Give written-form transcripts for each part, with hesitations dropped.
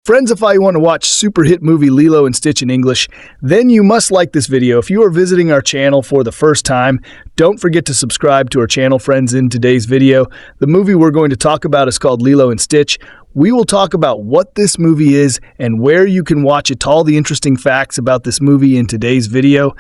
Friends, if I want to watch super hit movie Lilo and Stitch in English, then you must like this video. If you are visiting our channel for the first time, don't forget to subscribe to our channel, friends. In today's video, the movie we're going to talk about is called Lilo and Stitch. We will talk about what this movie is and where you can watch it, all the interesting facts about this movie in today's video.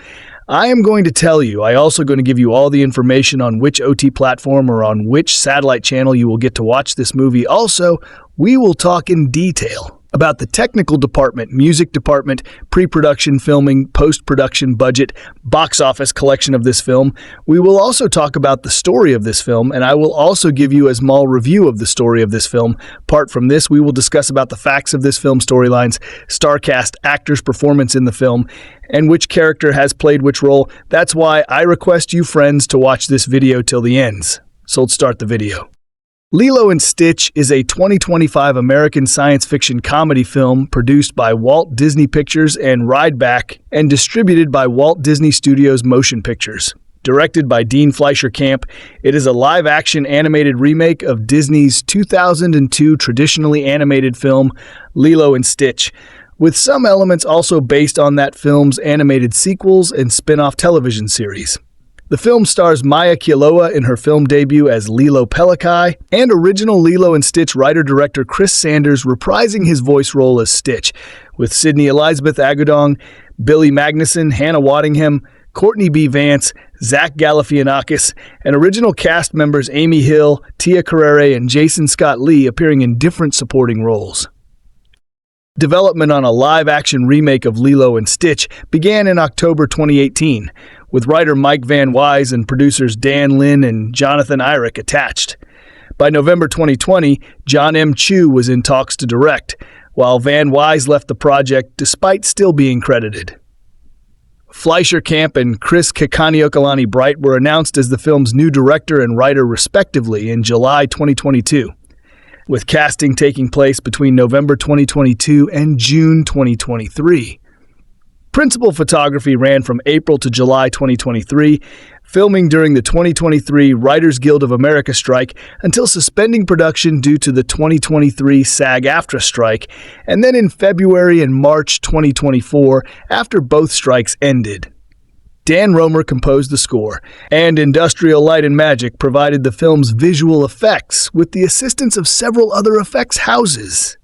I am going to tell you, I'm also going to give you all the information on which OT platform or on which satellite channel you will get to watch this movie. Also, we will talk in detail about the technical department, music department, pre-production, filming, post-production budget, box office collection of this film. We will also talk about the story of this film, and I will also give you a small review of the story of this film. Apart from this, we will discuss about the facts of this film, storylines, star cast, actors' performance in the film, and which character has played which role. That's why I request you, friends, to watch this video till the ends. So let's start the video. Lilo and Stitch is a 2025 American science fiction comedy film produced by Walt Disney Pictures and Rideback and distributed by Walt Disney Studios Motion Pictures. Directed by Dean Fleischer Camp, it is a live-action animated remake of Disney's 2002 traditionally animated film Lilo and Stitch, with some elements also based on that film's animated sequels and spin-off television series. The film stars Maia Kealoha in her film debut as Lilo Pelikai, and original Lilo and Stitch writer-director Chris Sanders reprising his voice role as Stitch, with Sydney Elizabeth Agudong, Billy Magnuson, Hannah Waddingham, Courtney B. Vance, Zach Galifianakis, and original cast members Amy Hill, Tia Carrere, and Jason Scott Lee appearing in different supporting roles. Development on a live-action remake of Lilo and Stitch began in October 2018, with writer Mike Van Wise and producers Dan Lin and Jonathan Eyrich attached. By November 2020, John M. Chu was in talks to direct, while Van Wise left the project despite still being credited. Fleischer Camp and Chris Kakaniokalani Bright were announced as the film's new director and writer respectively in July 2022, with casting taking place between November 2022 and June 2023. Principal photography ran from April to July 2023, filming during the 2023 Writers Guild of America strike until suspending production due to the 2023 SAG-AFTRA strike, and then in February and March 2024 after both strikes ended. Dan Romer composed the score, and Industrial Light and Magic provided the film's visual effects with the assistance of several other effects houses.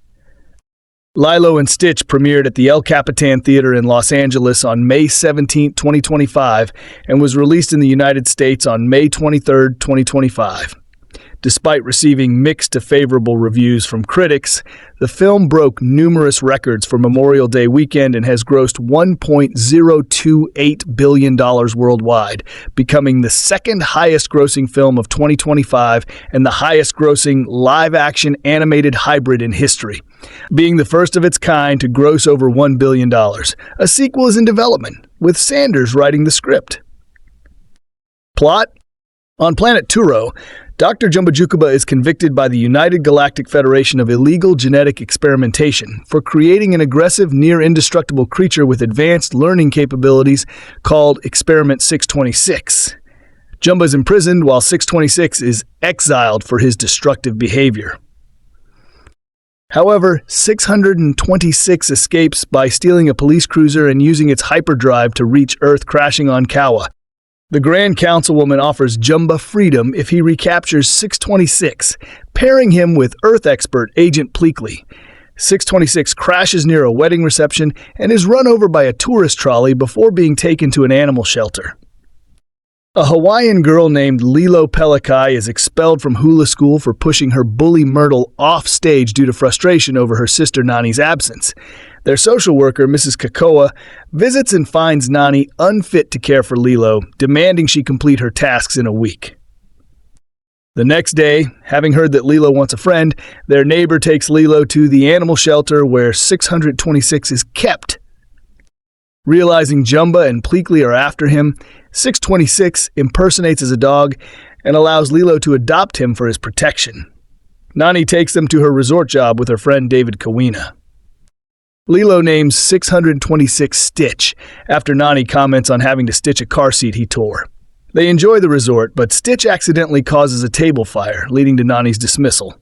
Lilo and Stitch premiered at the El Capitan Theater in Los Angeles on May 17, 2025, and was released in the United States on May 23, 2025. Despite receiving mixed to favorable reviews from critics, the film broke numerous records for Memorial Day weekend and has grossed $1.028 billion worldwide, becoming the second highest grossing film of 2025 and the highest grossing live-action animated hybrid in history, being the first of its kind to gross over $1 billion. A sequel is in development, with Sanders writing the script. Plot: on planet Turo, Dr. Jumbajukuba is convicted by the United Galactic Federation of illegal genetic experimentation for creating an aggressive, near-indestructible creature with advanced learning capabilities called Experiment 626. Jumba is imprisoned while 626 is exiled for his destructive behavior. However, 626 escapes by stealing a police cruiser and using its hyperdrive to reach Earth, crashing on Kawa. The Grand Councilwoman offers Jumba freedom if he recaptures 626, pairing him with Earth expert Agent Pleakley. 626 crashes near a wedding reception and is run over by a tourist trolley before being taken to an animal shelter. A Hawaiian girl named Lilo Pelikai is expelled from hula school for pushing her bully Myrtle off stage due to frustration over her sister Nani's absence. Their social worker, Mrs. Kakoa, visits and finds Nani unfit to care for Lilo, demanding she complete her tasks in a week. The next day, having heard that Lilo wants a friend, their neighbor takes Lilo to the animal shelter where 626 is kept. Realizing Jumba and Pleakley are after him, 626 impersonates as a dog and allows Lilo to adopt him for his protection. Nani takes them to her resort job with her friend David Kawina. Lilo names 626 Stitch after Nani comments on having to stitch a car seat he tore. They enjoy the resort, but Stitch accidentally causes a table fire, leading to Nani's dismissal.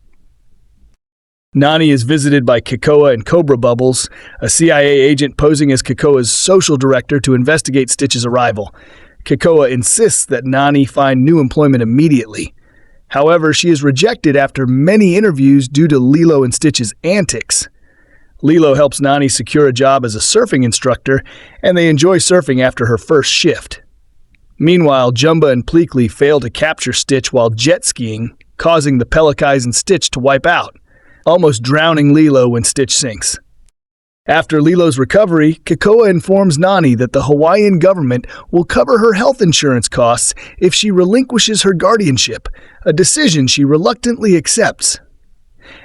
Nani is visited by Kekoa and Cobra Bubbles, a CIA agent posing as Kekoa's social director to investigate Stitch's arrival. Kekoa insists that Nani find new employment immediately. However, she is rejected after many interviews due to Lilo and Stitch's antics. Lilo helps Nani secure a job as a surfing instructor, and they enjoy surfing after her first shift. Meanwhile, Jumba and Pleakley fail to capture Stitch while jet skiing, causing the Pelicais and Stitch to wipe out, almost drowning Lilo when Stitch sinks. After Lilo's recovery, Kekoa informs Nani that the Hawaiian government will cover her health insurance costs if she relinquishes her guardianship, a decision she reluctantly accepts.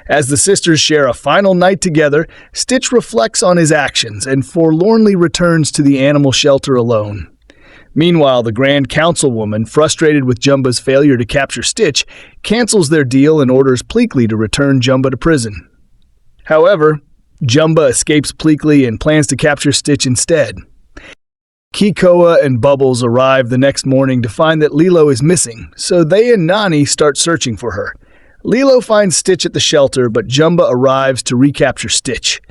As the sisters share a final night together, Stitch reflects on his actions and forlornly returns to the animal shelter alone. Meanwhile, the Grand Councilwoman, frustrated with Jumba's failure to capture Stitch, cancels their deal and orders Pleakley to return Jumba to prison. However, Jumba escapes Pleakley and plans to capture Stitch instead. Kekoa and Bubbles arrive the next morning to find that Lilo is missing, so they and Nani start searching for her. Lilo finds Stitch at the shelter, but Jumba arrives to recapture Stitch.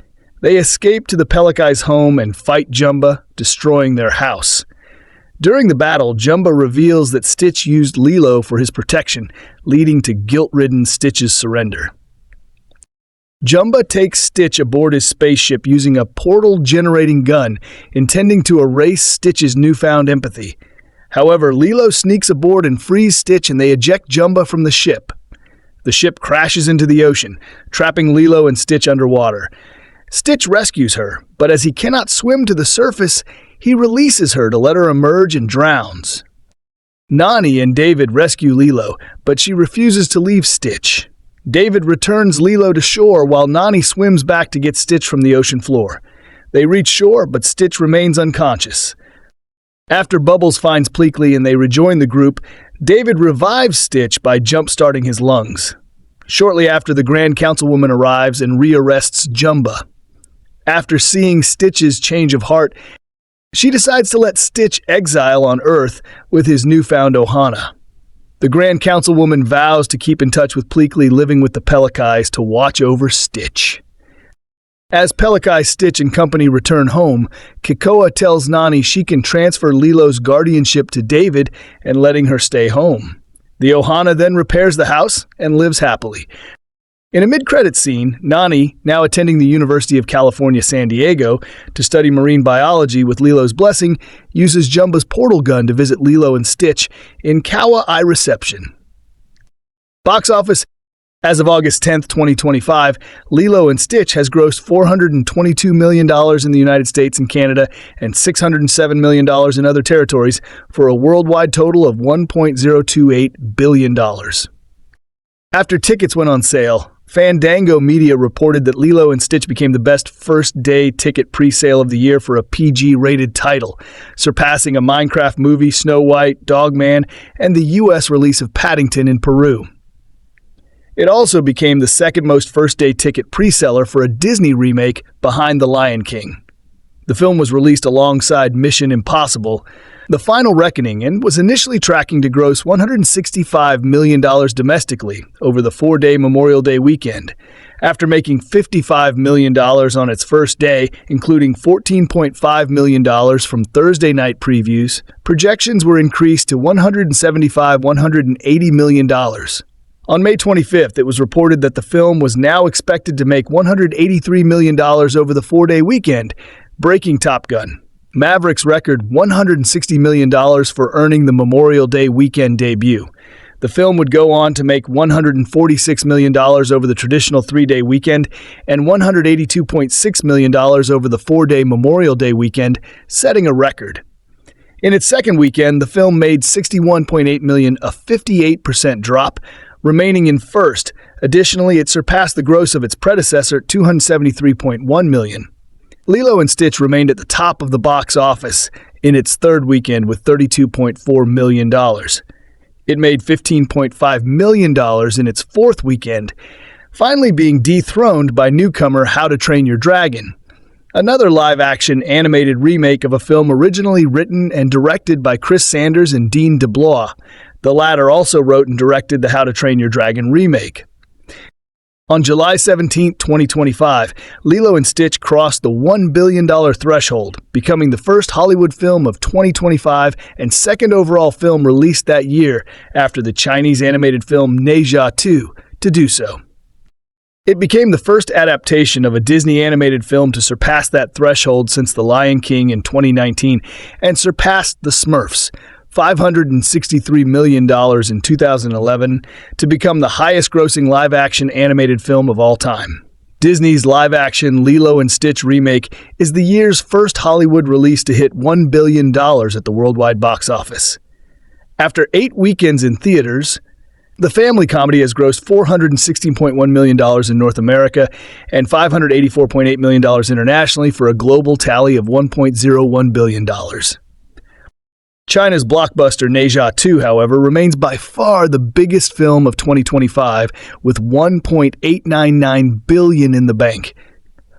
They escape to the Pelicai's home and fight Jumba, destroying their house. During the battle, Jumba reveals that Stitch used Lilo for his protection, leading to guilt-ridden Stitch's surrender. Jumba takes Stitch aboard his spaceship using a portal-generating gun, intending to erase Stitch's newfound empathy. However, Lilo sneaks aboard and frees Stitch, and they eject Jumba from the ship. The ship crashes into the ocean, trapping Lilo and Stitch underwater. Stitch rescues her, but as he cannot swim to the surface, he releases her to let her emerge and drowns. Nani and David rescue Lilo, but she refuses to leave Stitch. David returns Lilo to shore while Nani swims back to get Stitch from the ocean floor. They reach shore, but Stitch remains unconscious. After Bubbles finds Pleakley and they rejoin the group, David revives Stitch by jump-starting his lungs. Shortly after, the Grand Councilwoman arrives and rearrests Jumba. After seeing Stitch's change of heart, she decides to let Stitch exile on Earth with his newfound ohana. The Grand Councilwoman vows to keep in touch with Pleakley living with the Pelicais to watch over Stitch. As Pelicai, Stitch, and company return home, Kekoa tells Nani she can transfer Lilo's guardianship to David and letting her stay home. The ohana then repairs the house and lives happily. In a mid-credits scene, Nani, now attending the University of California, San Diego, to study marine biology with Lilo's blessing, uses Jumba's portal gun to visit Lilo and Stitch in Kawa I Reception. Box office. As of August 10, 2025, Lilo and Stitch has grossed $422 million in the United States and Canada and $607 million in other territories for a worldwide total of $1.028 billion. After tickets went on sale, Fandango Media reported that Lilo and Stitch became the best first-day ticket pre-sale of the year for a PG-rated title, surpassing a Minecraft movie, Snow White, Dogman, and the U.S. release of Paddington in Peru. It also became the second most first-day ticket pre-seller for a Disney remake, behind The Lion King. The film was released alongside Mission Impossible: The Final Reckoning and was initially tracking to gross $165 million domestically over the 4-day Memorial Day weekend. After making $55 million on its first day, including $14.5 million from Thursday night previews, projections were increased to $180 million. On May 25th, it was reported that the film was now expected to make $183 million over the 4-day weekend, breaking Top Gun Maverick's record $160 million for earning the Memorial Day weekend debut. The film would go on to make $146 million over the traditional 3-day weekend and $182.6 million over the 4-day Memorial Day weekend, setting a record. In its second weekend, the film made $61.8 million, a 58% drop, remaining in first. Additionally, it surpassed the gross of its predecessor, $273.1 million. Lilo and Stitch remained at the top of the box office in its third weekend with $32.4 million. It made $15.5 million in its fourth weekend, finally being dethroned by newcomer How to Train Your Dragon, another live-action animated remake of a film originally written and directed by Chris Sanders and Dean DeBlois. The latter also wrote and directed the How to Train Your Dragon remake. On July 17, 2025, Lilo and Stitch crossed the $1 billion threshold, becoming the first Hollywood film of 2025 and second overall film released that year after the Chinese animated film Ne Zha 2 to do so. It became the first adaptation of a Disney animated film to surpass that threshold since The Lion King in 2019 and surpassed The Smurfs, $563 million in 2011 to become the highest-grossing live-action animated film of all time. Disney's live-action Lilo and Stitch remake is the year's first Hollywood release to hit $1 billion at the worldwide box office. After 8 weekends in theaters, the family comedy has grossed $416.1 million in North America and $584.8 million internationally for a global tally of $1.01 billion. China's blockbuster Ne Zha 2, however, remains by far the biggest film of 2025 with $1.899 billion in the bank.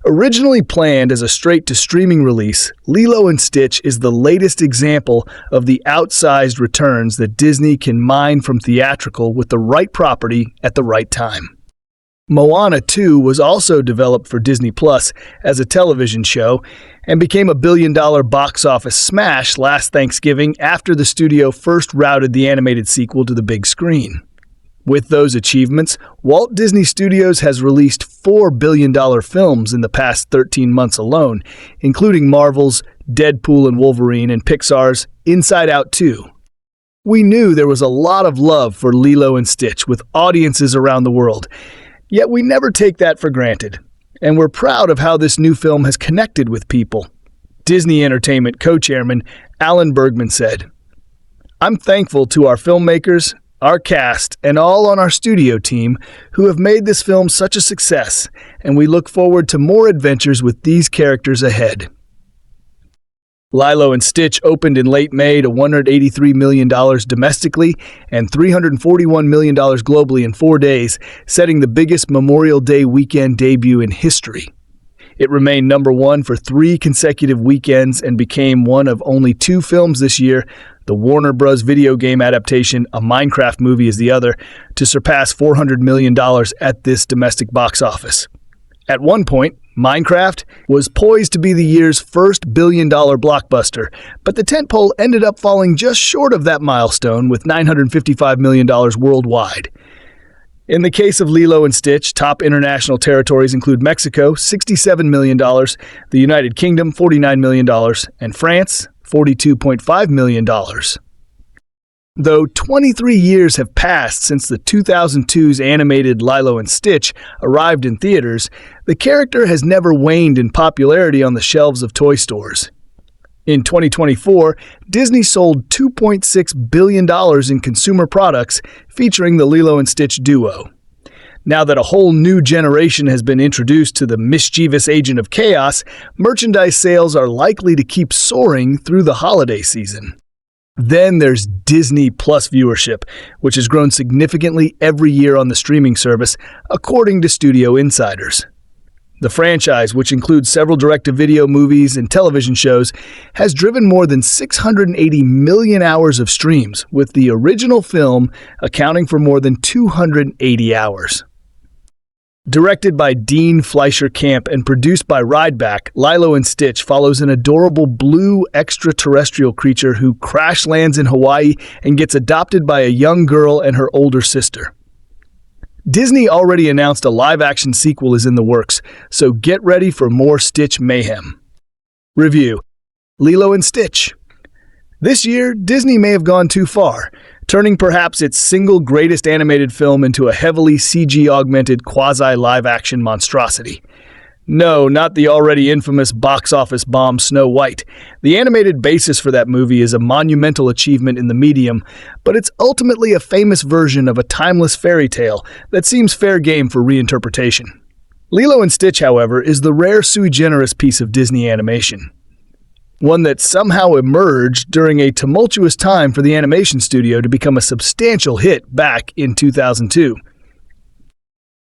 Originally planned as a straight-to-streaming release, Lilo and Stitch is the latest example of the outsized returns that Disney can mine from theatrical with the right property at the right time. Moana 2 was also developed for Disney Plus as a television show and became a billion-dollar box office smash last Thanksgiving after the studio first routed the animated sequel to the big screen. With those achievements, Walt Disney Studios has released $4 billion films in the past 13 months alone, including Marvel's Deadpool and Wolverine and Pixar's Inside Out 2. We knew there was a lot of love for Lilo and Stitch with audiences around the world, yet we never take that for granted, and we're proud of how this new film has connected with people. Disney Entertainment co-chairman Alan Bergman said, "I'm thankful to our filmmakers, our cast, and all on our studio team who have made this film such a success, and we look forward to more adventures with these characters ahead." Lilo and Stitch opened in late May to $183 million domestically and $341 million globally in 4 days, setting the biggest Memorial Day weekend debut in history. It remained number one for 3 consecutive weekends and became one of only 2 films this year, the Warner Bros. Video game adaptation, A Minecraft Movie is the other, to surpass $400 million at this domestic box office. At one point, Minecraft was poised to be the year's first billion-dollar blockbuster, but the tentpole ended up falling just short of that milestone with $955 million worldwide. In the case of Lilo and Stitch, top international territories include Mexico, $67 million, the United Kingdom, $49 million, and France, $42.5 million. Though 23 years have passed since the 2002's animated Lilo and Stitch arrived in theaters, the character has never waned in popularity on the shelves of toy stores. In 2024, Disney sold $2.6 billion in consumer products featuring the Lilo and Stitch duo. Now that a whole new generation has been introduced to the mischievous agent of chaos, merchandise sales are likely to keep soaring through the holiday season. Then there's Disney Plus viewership, which has grown significantly every year on the streaming service, according to studio insiders. The franchise, which includes several direct-to-video movies and television shows, has driven more than 680 million hours of streams, with the original film accounting for more than 280 hours. Directed by Dean Fleischer Camp and produced by Rideback, Lilo and Stitch follows an adorable blue extraterrestrial creature who crash lands in Hawaii and gets adopted by a young girl and her older sister. Disney already announced a live-action sequel is in the works, so get ready for more Stitch mayhem. Review: Lilo and Stitch. This year, Disney may have gone too far, turning perhaps its single greatest animated film into a heavily CG-augmented quasi-live-action monstrosity. No, not the already infamous box office bomb Snow White. The animated basis for that movie is a monumental achievement in the medium, but it's ultimately a famous version of a timeless fairy tale that seems fair game for reinterpretation. Lilo and Stitch, however, is the rare sui generis piece of Disney animation. One that somehow emerged during a tumultuous time for the animation studio to become a substantial hit back in 2002.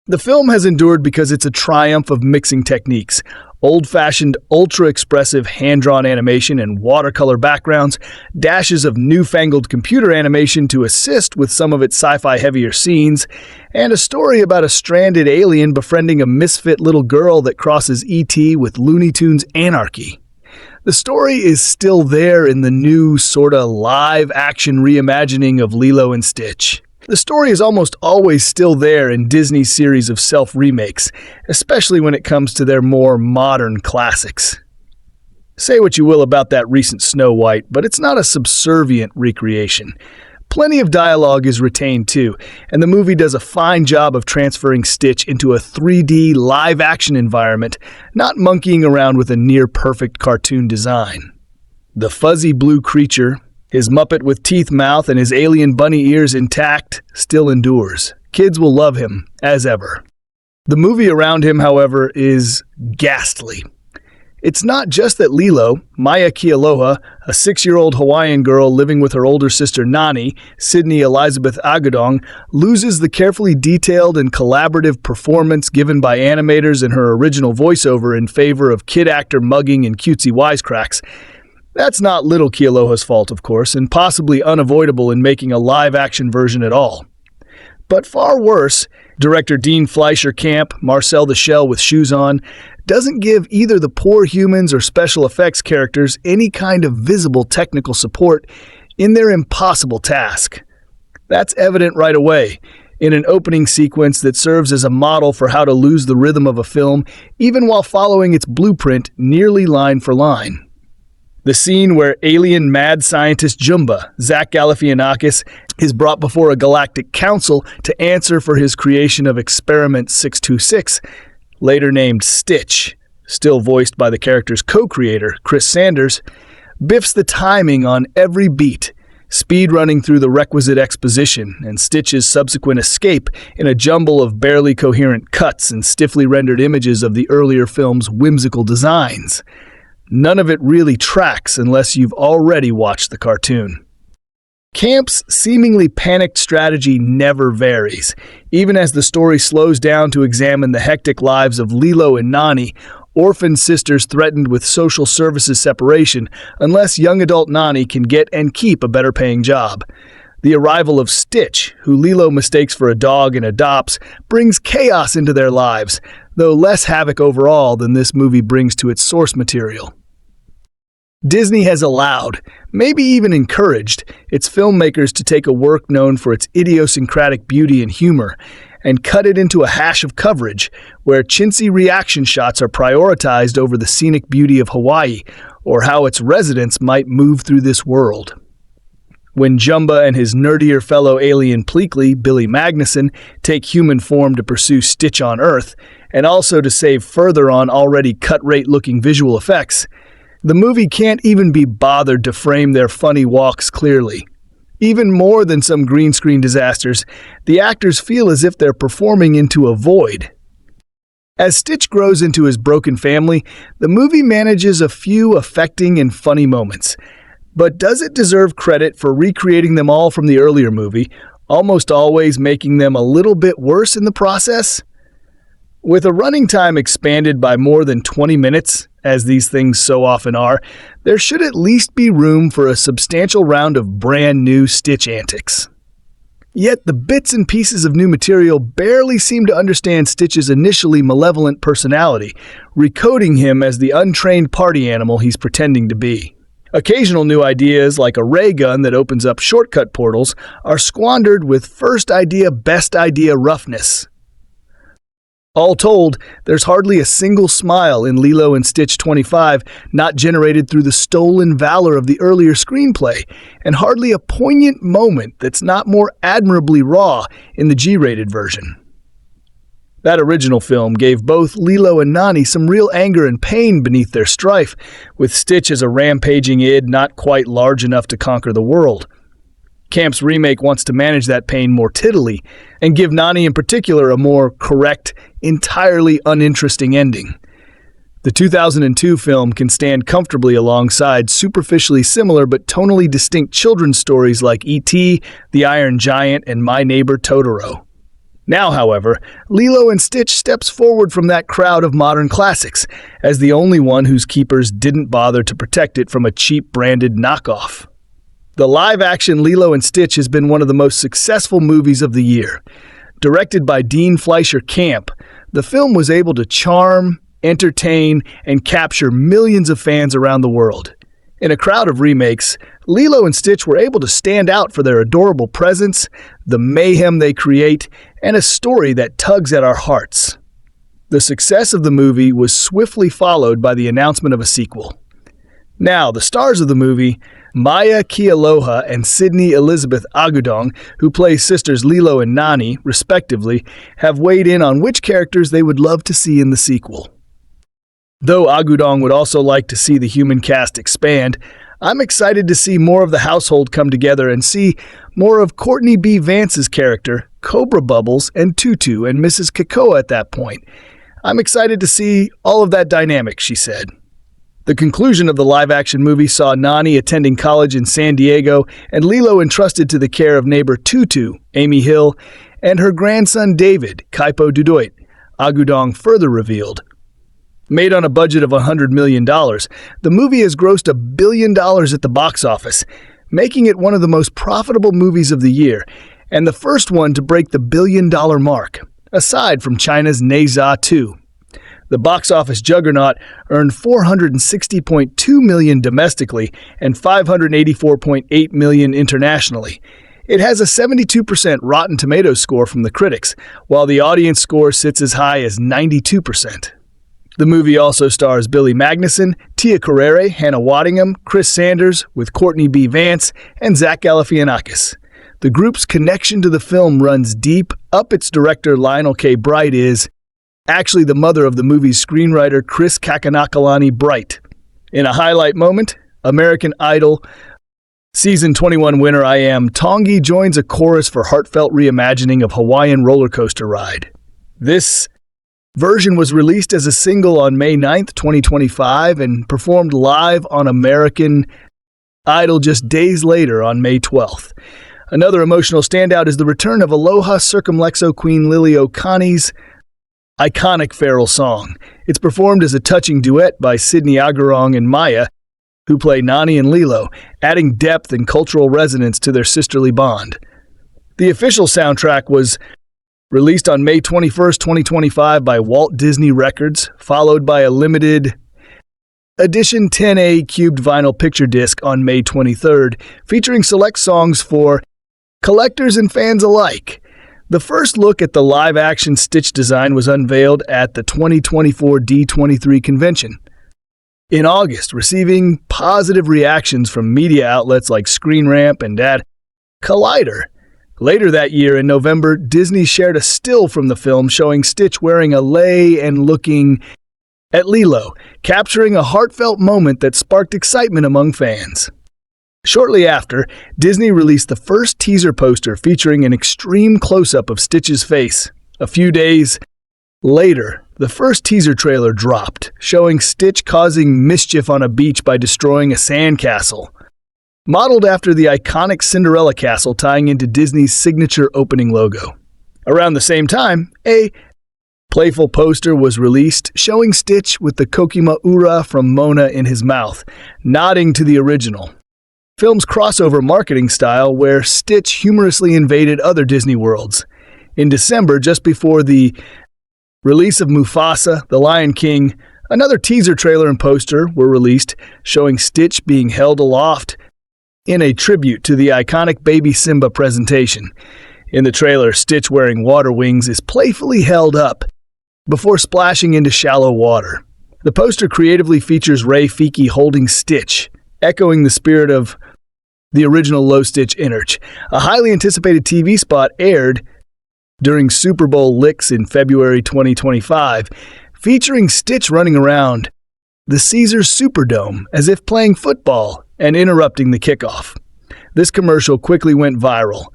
The film has endured because it's a triumph of mixing techniques. Old-fashioned, ultra-expressive hand-drawn animation and watercolor backgrounds, dashes of newfangled computer animation to assist with some of its sci-fi heavier scenes, and a story about a stranded alien befriending a misfit little girl that crosses E.T. with Looney Tunes anarchy. The story is still there in the new, sorta live-action reimagining of Lilo and Stitch. The story is almost always still there in Disney's series of self-remakes, especially when it comes to their more modern classics. Say what you will about that recent Snow White, but it's not a subservient recreation. Plenty of dialogue is retained too, and the movie does a fine job of transferring Stitch into a 3D live-action environment, not monkeying around with a near-perfect cartoon design. The fuzzy blue creature, his Muppet with teeth mouth and his alien bunny ears intact, still endures. Kids will love him, as ever. The movie around him, however, is ghastly. It's not just that Lilo, Maia Kealoha, a 6-year-old Hawaiian girl living with her older sister Nani, Sydney Elizabeth Agudong, loses the carefully detailed and collaborative performance given by animators in her original voiceover in favor of kid actor mugging and cutesy wisecracks. That's not little Kealoha's fault, of course, and possibly unavoidable in making a live-action version at all. But far worse, director Dean Fleischer Camp, Marcel the Shell with shoes on, doesn't give either the poor humans or special effects characters any kind of visible technical support in their impossible task. That's evident right away, in an opening sequence that serves as a model for how to lose the rhythm of a film, even while following its blueprint nearly line for line. The scene where alien mad scientist Jumba, Zach Galifianakis, is brought before a galactic council to answer for his creation of Experiment 626, later named Stitch, still voiced by the character's co-creator, Chris Sanders, biffs the timing on every beat, speed-running through the requisite exposition and Stitch's subsequent escape in a jumble of barely coherent cuts and stiffly rendered images of the earlier film's whimsical designs. None of it really tracks unless you've already watched the cartoon. Camp's seemingly panicked strategy never varies, even as the story slows down to examine the hectic lives of Lilo and Nani, orphan sisters threatened with social services separation unless young adult Nani can get and keep a better-paying job. The arrival of Stitch, who Lilo mistakes for a dog and adopts, brings chaos into their lives, though less havoc overall than this movie brings to its source material. Disney has allowed, maybe even encouraged, its filmmakers to take a work known for its idiosyncratic beauty and humor and cut it into a hash of coverage where chintzy reaction shots are prioritized over the scenic beauty of Hawaii or how its residents might move through this world. When Jumba and his nerdier fellow alien Pleakley, Billy Magnuson, take human form to pursue Stitch on Earth, and also to save further on already cut-rate-looking visual effects, the movie can't even be bothered to frame their funny walks clearly. Even more than some green screen disasters, the actors feel as if they're performing into a void. As Stitch grows into his broken family, the movie manages a few affecting and funny moments. But does it deserve credit for recreating them all from the earlier movie, almost always making them a little bit worse in the process? With a running time expanded by more than 20 minutes, as these things so often are, there should at least be room for a substantial round of brand new Stitch antics. Yet the bits and pieces of new material barely seem to understand Stitch's initially malevolent personality, recoding him as the untrained party animal he's pretending to be. Occasional new ideas, like a ray gun that opens up shortcut portals, are squandered with first idea, best idea roughness. All told, there's hardly a single smile in Lilo and Stitch 25 not generated through the stolen valor of the earlier screenplay, and hardly a poignant moment that's not more admirably raw in the G-rated version. That original film gave both Lilo and Nani some real anger and pain beneath their strife, with Stitch as a rampaging id not quite large enough to conquer the world. Camp's remake wants to manage that pain more tittily, and give Nani in particular a more correct, entirely uninteresting ending. The 2002 film can stand comfortably alongside superficially similar but tonally distinct children's stories like E.T., The Iron Giant, and My Neighbor Totoro. Now, however, Lilo and Stitch steps forward from that crowd of modern classics as the only one whose keepers didn't bother to protect it from a cheap branded knockoff. The live-action Lilo and Stitch has been one of the most successful movies of the year. Directed by Dean Fleischer Camp, the film was able to charm, entertain, and capture millions of fans around the world. In a crowd of remakes, Lilo and Stitch were able to stand out for their adorable presence, the mayhem they create, and a story that tugs at our hearts. The success of the movie was swiftly followed by the announcement of a sequel. Now, the stars of the movie, Maia Kealoha and Sydney Elizabeth Agudong, who play sisters Lilo and Nani, respectively, have weighed in on which characters they would love to see in the sequel. Though Agudong would also like to see the human cast expand, I'm excited to see more of the household come together and see more of Courtney B. Vance's character, Cobra Bubbles, and Tutu and Mrs. Kakoa at that point. I'm excited to see all of that dynamic, she said. The conclusion of the live-action movie saw Nani attending college in San Diego and Lilo entrusted to the care of neighbor Tutu, Amy Hill, and her grandson David, Kaipo Dudoit, Agudong further revealed. Made on a budget of $100 million, the movie has grossed $1 billion at the box office, making it one of the most profitable movies of the year and the first one to break the $1 billion mark, aside from China's Ne Zha 2. The box office juggernaut earned $460.2 million domestically and $584.8 million internationally. It has a 72% Rotten Tomatoes score from the critics, while the audience score sits as high as 92%. The movie also stars Billy Magnuson, Tia Carrere, Hannah Waddingham, Chris Sanders, with Courtney B. Vance, and Zach Galifianakis. The group's connection to the film runs deep. Its director Lionel K. Bright is actually the mother of the movie's screenwriter Chris Kakanakalani Bright. In a highlight moment, American Idol Season 21 winner I Am Tongi joins a chorus for heartfelt reimagining of Hawaiian roller coaster ride. This version was released as a single on May 9th, 2025, and performed live on American Idol just days later on May 12th. Another emotional standout is the return of Aloha Circumlexo Queen Lily Okani's iconic feral song. It's performed as a touching duet by Sydney Agudong and Maia, who play Nani and Lilo, adding depth and cultural resonance to their sisterly bond. The official soundtrack was released on May 21st, 2025 by Walt Disney Records, followed by a limited edition 10A cubed vinyl picture disc on May 23rd, featuring select songs for collectors and fans alike. The first look at the live-action Stitch design was unveiled at the 2024 D23 convention in August, receiving positive reactions from media outlets like Screen Rant and at Collider. Later that year, in November, Disney shared a still from the film showing Stitch wearing a lei and looking at Lilo, capturing a heartfelt moment that sparked excitement among fans. Shortly after, Disney released the first teaser poster featuring an extreme close-up of Stitch's face. A few days later, the first teaser trailer dropped, showing Stitch causing mischief on a beach by destroying a sandcastle. Modeled after the iconic Cinderella castle tying into Disney's signature opening logo. Around the same time, a playful poster was released showing Stitch with the Kokima Ura from Mona in his mouth, nodding to the original film's crossover marketing style where Stitch humorously invaded other Disney worlds. In December, just before the release of Mufasa, The Lion King, another teaser trailer and poster were released showing Stitch being held aloft in a tribute to the iconic Baby Simba presentation. In the trailer, Stitch wearing water wings is playfully held up before splashing into shallow water. The poster creatively features Ray Fiki holding Stitch, echoing the spirit of the original Low Stitch Inarch. A highly anticipated TV spot aired during Super Bowl Licks in February 2025, featuring Stitch running around the Caesars Superdome as if playing football and interrupting the kickoff. This commercial quickly went viral,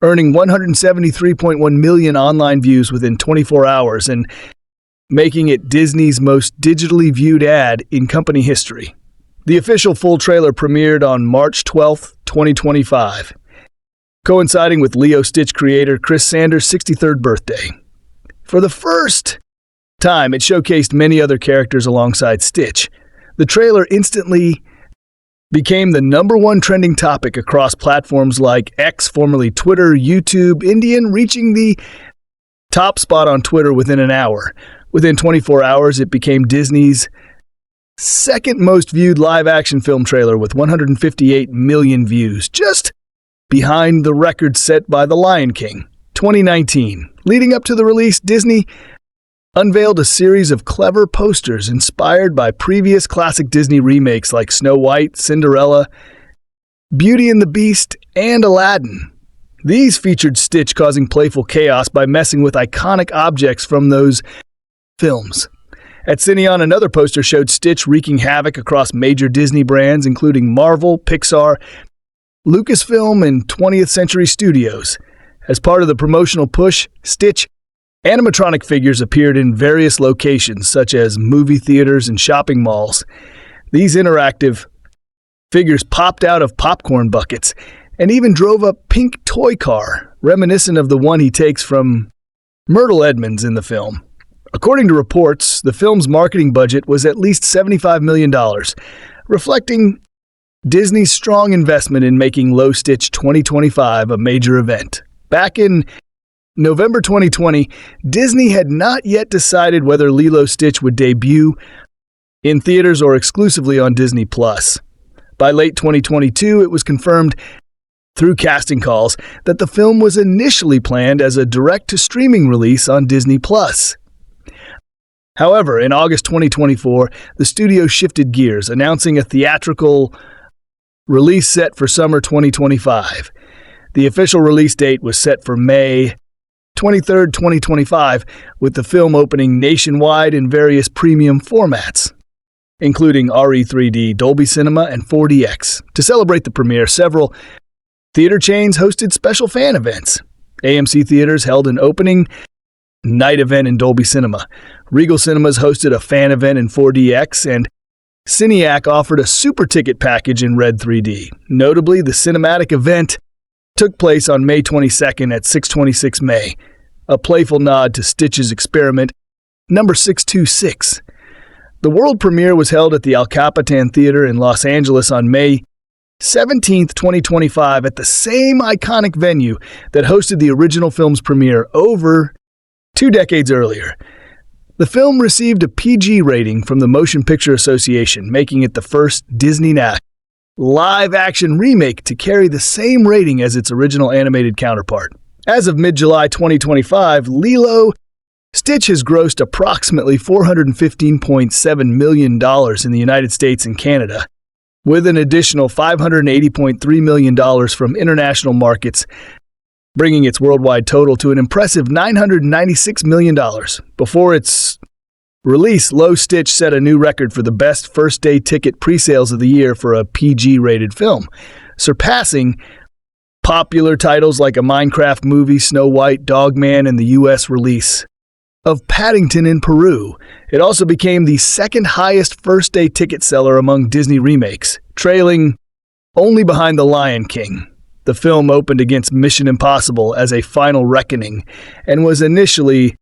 earning 173.1 million online views within 24 hours and making it Disney's most digitally viewed ad in company history. The official full trailer premiered on March 12, 2025. coinciding with Lilo Stitch creator Chris Sanders' 63rd birthday. For the first time, it showcased many other characters alongside Stitch. The trailer instantly became the #1 trending topic across platforms like X, formerly Twitter, YouTube, Indian, reaching the top spot on Twitter within an hour. Within 24 hours, it became Disney's second most viewed live-action film trailer with 158 million views, just behind the record set by The Lion King. 2019. Leading up to the release, Disney unveiled a series of clever posters inspired by previous classic Disney remakes like Snow White, Cinderella, Beauty and the Beast, and Aladdin. These featured Stitch causing playful chaos by messing with iconic objects from those films. At Cineon, another poster showed Stitch wreaking havoc across major Disney brands, including Marvel, Pixar, Lucasfilm, and 20th Century Studios. As part of the promotional push, Stitch animatronic figures appeared in various locations, such as movie theaters and shopping malls. These interactive figures popped out of popcorn buckets and even drove a pink toy car, reminiscent of the one he takes from Myrtle Edmonds in the film. According to reports, the film's marketing budget was at least $75 million, reflecting Disney's strong investment in making Lilo and Stitch 2025 a major event. Back in November 2020, Disney had not yet decided whether Lilo and Stitch would debut in theaters or exclusively on Disney+. By late 2022, it was confirmed through casting calls that the film was initially planned as a direct-to-streaming release on Disney+. However, in August 2024, the studio shifted gears, announcing a theatrical release set for summer 2025. The official release date was set for May 23, 2025, with the film opening nationwide in various premium formats, including RE3D, Dolby Cinema, and 4DX. To celebrate the premiere, several theater chains hosted special fan events. AMC Theaters held an opening night event in Dolby Cinema. Regal Cinemas hosted a fan event in 4DX, and Cineac offered a super ticket package in Red 3D. Notably, the cinematic event took place on May 22nd at 626 May, a playful nod to Stitch's experiment number 626. The world premiere was held at the El Capitan Theater in Los Angeles on May 17, 2025, at the same iconic venue that hosted the original film's premiere over 2 decades earlier. The film received a PG rating from the Motion Picture Association, making it the first Disney live-action remake to carry the same rating as its original animated counterpart. As of mid-July 2025, Lilo Stitch has grossed approximately $415.7 million in the United States and Canada, with an additional $580.3 million from international markets, bringing its worldwide total to an impressive $996 million. Before its release, Lilo and Stitch set a new record for the best first-day ticket pre-sales of the year for a PG-rated film, surpassing popular titles like a Minecraft movie, Snow White, Dogman, and the U.S. release of Paddington in Peru. It also became the second highest first-day ticket seller among Disney remakes, trailing only behind The Lion King. The film opened against Mission Impossible as a final reckoning and was initially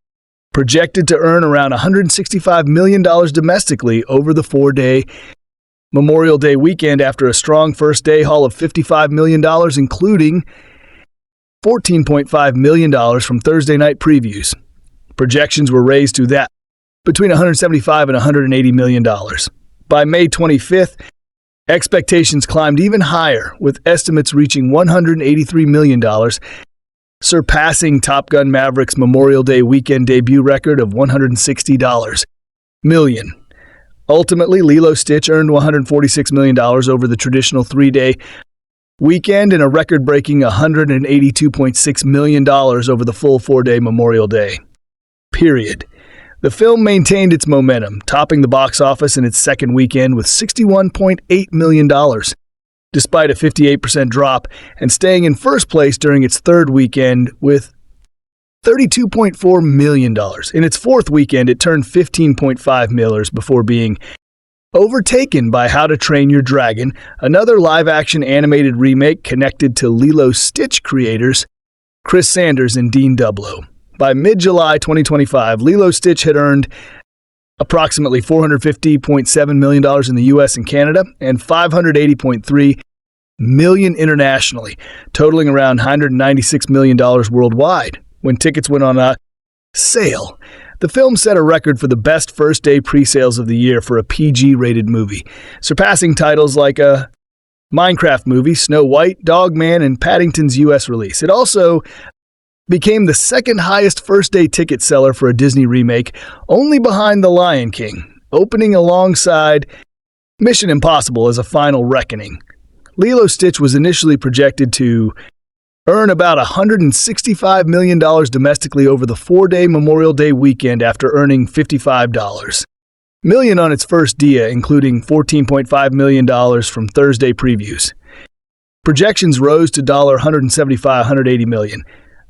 projected to earn around $165 million domestically over the 4-day Memorial Day weekend after a strong first-day haul of $55 million, including $14.5 million from Thursday night previews. Projections were raised to that between $175 and $180 million. By May 25th, expectations climbed even higher, with estimates reaching $183 million, surpassing Top Gun Maverick's Memorial Day weekend debut record of $160 million. Ultimately, Lilo and Stitch earned $146 million over the traditional 3-day weekend and a record-breaking $182.6 million over the full 4-day Memorial Day period. The film maintained its momentum, topping the box office in its second weekend with $61.8 million, despite a 58% drop, and staying in first place during its third weekend with $32.4 million. In its fourth weekend, it turned $15.5 million before being overtaken by How to Train Your Dragon, another live-action animated remake connected to Lilo Stitch creators Chris Sanders and Dean Dublow. By mid-July 2025, Lilo Stitch had earned approximately $450.7 million in the US and Canada and $580.3 million internationally, totaling around $196 million worldwide. When tickets went on sale, the film set a record for the best first-day pre-sales of the year for a PG-rated movie, surpassing titles like a Minecraft movie, Snow White, Dog Man, and Paddington's US release. It also became the second highest first-day ticket seller for a Disney remake, only behind The Lion King, opening alongside Mission Impossible as a final reckoning. Lilo Stitch was initially projected to earn about $165 million domestically over the 4-day Memorial Day weekend after earning $55 million on its first dia, including $14.5 million from Thursday previews. Projections rose to $180 million.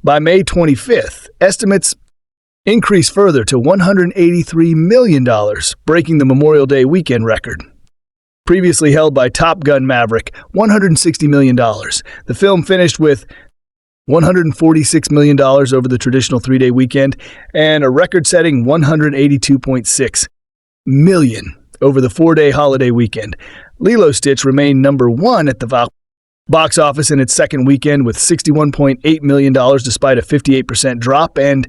By May 25th, estimates increased further to $183 million, breaking the Memorial Day weekend record. Previously held by Top Gun Maverick, $160 million. The film finished with $146 million over the traditional 3-day weekend and a record-setting $182.6 million over the 4-day holiday weekend. Lilo Stitch remained number one at the box office in its second weekend with $61.8 million despite a 58% drop, and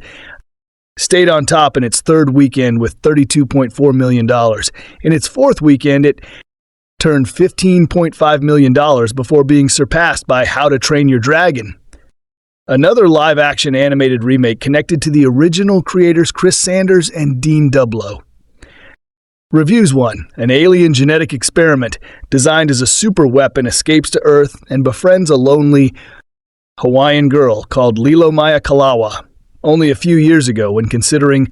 stayed on top in its third weekend with $32.4 million. In its fourth weekend, it turned $15.5 million before being surpassed by How to Train Your Dragon, another live-action animated remake connected to the original creators Chris Sanders and Dean Dublow. Reviews 1. An alien genetic experiment designed as a super weapon escapes to Earth and befriends a lonely Hawaiian girl called Maia Kealoha. Only a few years ago, when considering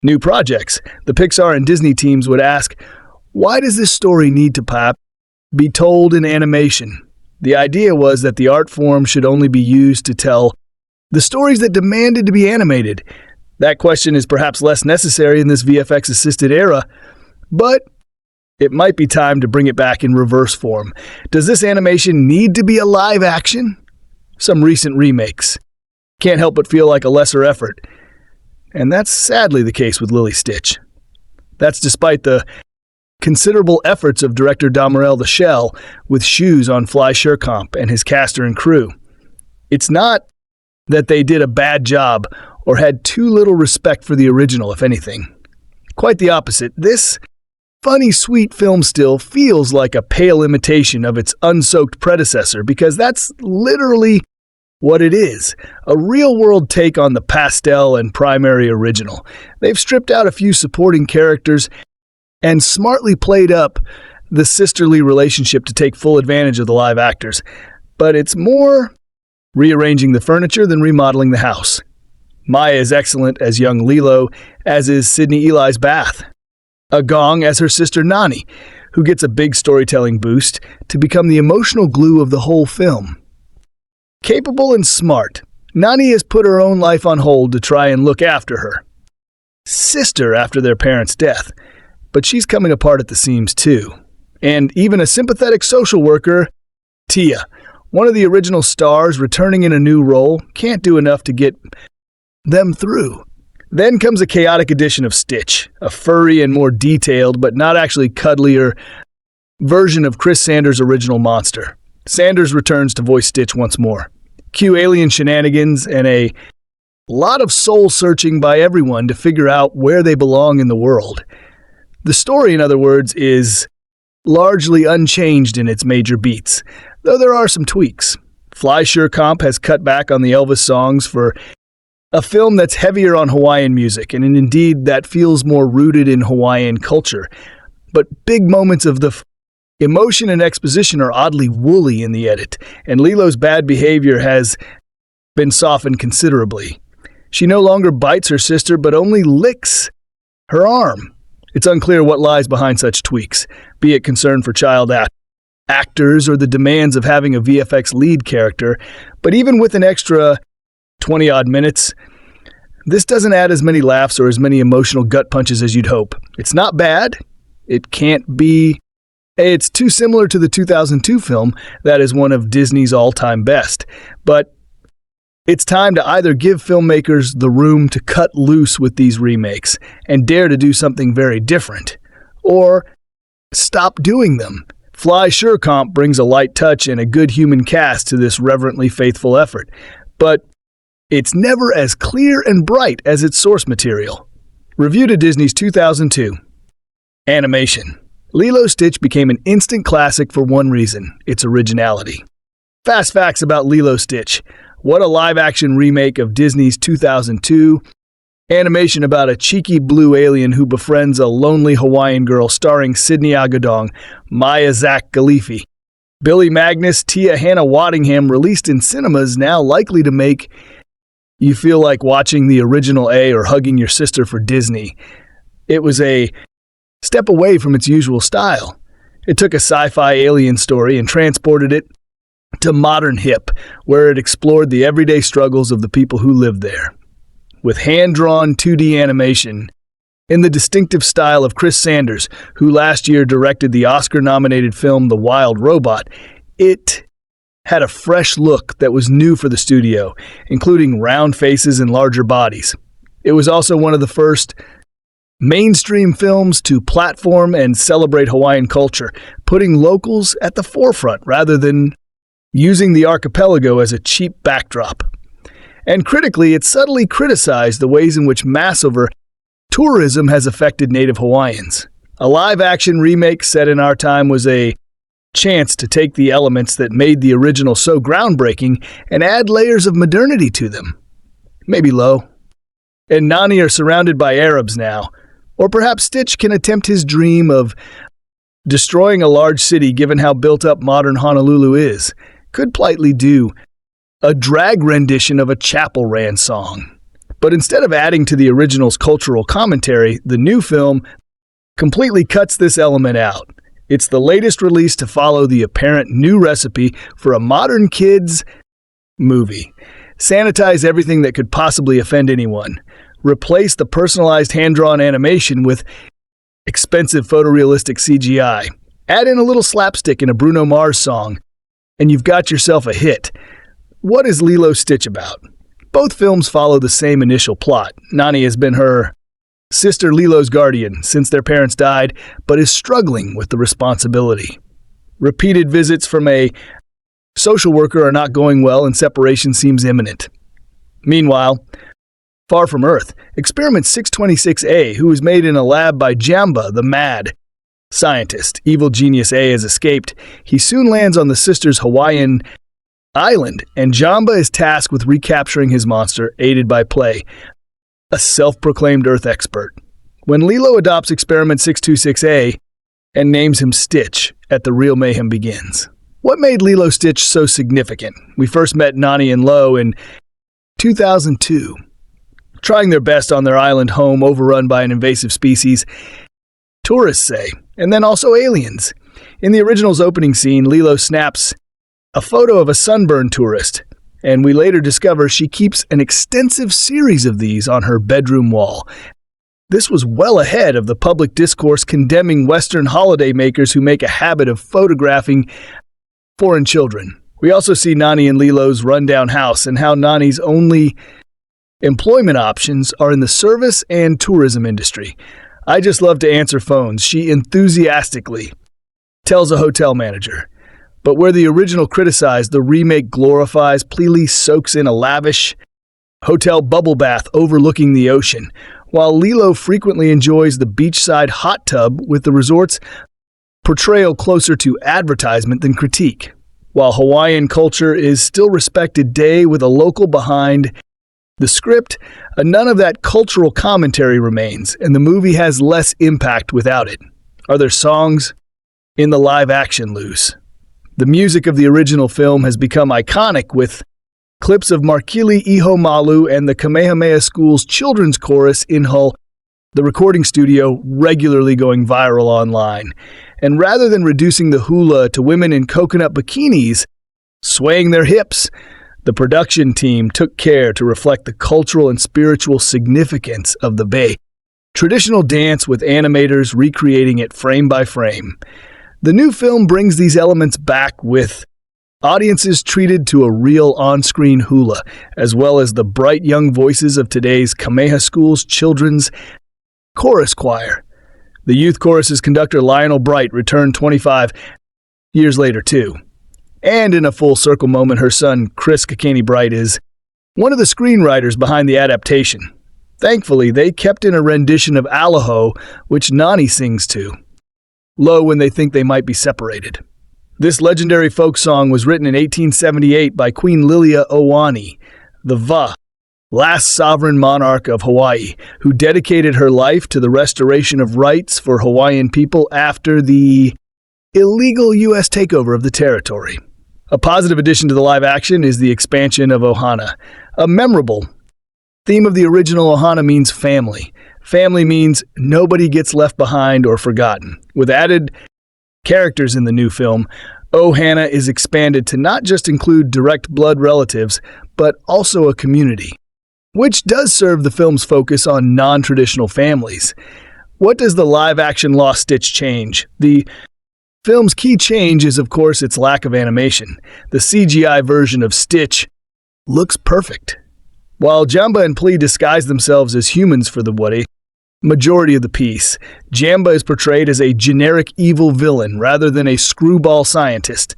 new projects, the Pixar and Disney teams would ask, why does this story need to be told in animation? The idea was that the art form should only be used to tell the stories that demanded to be animated. That question is perhaps less necessary in this VFX-assisted era, but it might be time to bring it back in reverse form. Does this animation need to be a live action? Some recent remakes can't help but feel like a lesser effort. And that's sadly the case with Lilo Stitch. That's despite the considerable efforts of director Damarel the Shell with shoes on Fly Sherkamp and his caster and crew. It's not that they did a bad job or had too little respect for the original, if anything. Quite the opposite. This funny, sweet film still feels like a pale imitation of its unsoaked predecessor, because that's literally what it is, a real-world take on the pastel and primary original. They've stripped out a few supporting characters and smartly played up the sisterly relationship to take full advantage of the live actors, but it's more rearranging the furniture than remodeling the house. Maia is excellent as young Lilo, as is Sydney Eli's Bath. Agudong as her sister Nani, who gets a big storytelling boost to become the emotional glue of the whole film. Capable and smart, Nani has put her own life on hold to try and look after her sister after their parents' death, but she's coming apart at the seams too. And even a sympathetic social worker, Tia, one of the original stars returning in a new role, can't do enough to get them through. Then comes a chaotic edition of Stitch, a furry and more detailed, but not actually cuddlier, version of Chris Sanders' original monster. Sanders returns to voice Stitch once more. Cue alien shenanigans and a lot of soul-searching by everyone to figure out where they belong in the world. The story, in other words, is largely unchanged in its major beats, though there are some tweaks. Fly Sherkamp has cut back on the Elvis songs for a film that's heavier on Hawaiian music, and indeed that feels more rooted in Hawaiian culture. But big moments of the emotion and exposition are oddly woolly in the edit, and Lilo's bad behavior has been softened considerably. She no longer bites her sister, but only licks her arm. It's unclear what lies behind such tweaks, be it concern for child actors or the demands of having a VFX lead character, but even with an extra 20-odd minutes, this doesn't add as many laughs or as many emotional gut punches as you'd hope. It's not bad. It can't be. It's too similar to the 2002 film that is one of Disney's all-time best. But it's time to either give filmmakers the room to cut loose with these remakes and dare to do something very different, or stop doing them. Fly Surecomp brings a light touch and a good human cast to this reverently faithful effort, but it's never as clear and bright as its source material. Review to Disney's 2002. Animation. Lilo and Stitch became an instant classic for one reason: its originality. Fast facts about Lilo and Stitch. What a live-action remake of Disney's 2002 animation about a cheeky blue alien who befriends a lonely Hawaiian girl, starring Sydney Agudong, Maia Kealoha, Billy Magnus, Tia Hannah Waddingham, released in cinemas, now likely to make you feel like watching the original A or hugging your sister for Disney. It was a step away from its usual style. It took a sci-fi alien story and transported it to modern hip, where it explored the everyday struggles of the people who lived there. With hand-drawn 2D animation, in the distinctive style of Chris Sanders, who last year directed the Oscar-nominated film The Wild Robot, it had a fresh look that was new for the studio, including round faces and larger bodies. It was also one of the first mainstream films to platform and celebrate Hawaiian culture, putting locals at the forefront rather than using the archipelago as a cheap backdrop. And critically, it subtly criticized the ways in which mass-over tourism has affected native Hawaiians. A live-action remake set in our time was a chance to take the elements that made the original so groundbreaking and add layers of modernity to them. Maybe low. And Nani are surrounded by Arabs now. Or perhaps Stitch can attempt his dream of destroying a large city given how built up modern Honolulu is. Could politely do a drag rendition of a Chapel Ran song. But instead of adding to the original's cultural commentary, the new film completely cuts this element out. It's the latest release to follow the apparent new recipe for a modern kids movie. Sanitize everything that could possibly offend anyone. Replace the personalized hand-drawn animation with expensive photorealistic CGI. Add in a little slapstick in a Bruno Mars song, and you've got yourself a hit. What is Lilo and Stitch about? Both films follow the same initial plot. Nani has been her sister Lilo's guardian since their parents died, but is struggling with the responsibility. Repeated visits from a social worker are not going well, and separation seems imminent. Meanwhile, far from Earth, Experiment 626A, who was made in a lab by Jamba, the mad scientist. Evil Genius A has escaped. He soon lands on the sisters' Hawaiian island, and Jamba is tasked with recapturing his monster, aided by Play, a self-proclaimed Earth expert. When Lilo adopts Experiment 626A and names him Stitch, at the real mayhem begins. What made Lilo and Stitch so significant? We first met Nani and Lo in 2002. Trying their best on their island home overrun by an invasive species, tourists say, and then also aliens. In the original's opening scene, Lilo snaps a photo of a sunburned tourist, and we later discover she keeps an extensive series of these on her bedroom wall. This was well ahead of the public discourse condemning Western holidaymakers who make a habit of photographing foreign children. We also see Nani and Lilo's rundown house and how Nani's only employment options are in the service and tourism industry. I just love to answer phones, she enthusiastically tells a hotel manager. But where the original criticized, the remake glorifies, Pleely soaks in a lavish hotel bubble bath overlooking the ocean, while Lilo frequently enjoys the beachside hot tub with the resort's portrayal closer to advertisement than critique. While Hawaiian culture is still respected day with a local behind the script, none of that cultural commentary remains, and the movie has less impact without it. Are there songs in the live-action loose? The music of the original film has become iconic, with clips of Markili Iho Malu and the Kamehameha School's children's chorus in Hull, the recording studio, regularly going viral online. And rather than reducing the hula to women in coconut bikinis swaying their hips, the production team took care to reflect the cultural and spiritual significance of the Bay. traditional dance with animators recreating it frame by frame. The new film brings these elements back with audiences treated to a real on-screen hula, as well as the bright young voices of today's Kameha School's children's chorus choir. The youth chorus's conductor Lionel Bright returned 25 years later too. And in a full circle moment, her son Chris Kakani Bright is one of the screenwriters behind the adaptation. Thankfully, they kept in a rendition of Aloha, which Nani sings to, low when they think they might be separated. This legendary folk song was written in 1878 by Queen Lilia Owani, the last sovereign monarch of Hawaii, who dedicated her life to the restoration of rights for Hawaiian people after the illegal U.S. takeover of the territory. A positive addition to the live action is the expansion of Ohana. A memorable theme of the original Ohana means family. Family means nobody gets left behind or forgotten. With added characters in the new film, Ohana is expanded to not just include direct blood relatives, but also a community, which does serve the film's focus on non-traditional families. What does the live-action Lost Stitch change? The film's key change is, of course, its lack of animation. The CGI version of Stitch looks perfect. While Jamba and Plea disguise themselves as humans for the majority of the piece, Jamba is portrayed as a generic evil villain rather than a screwball scientist,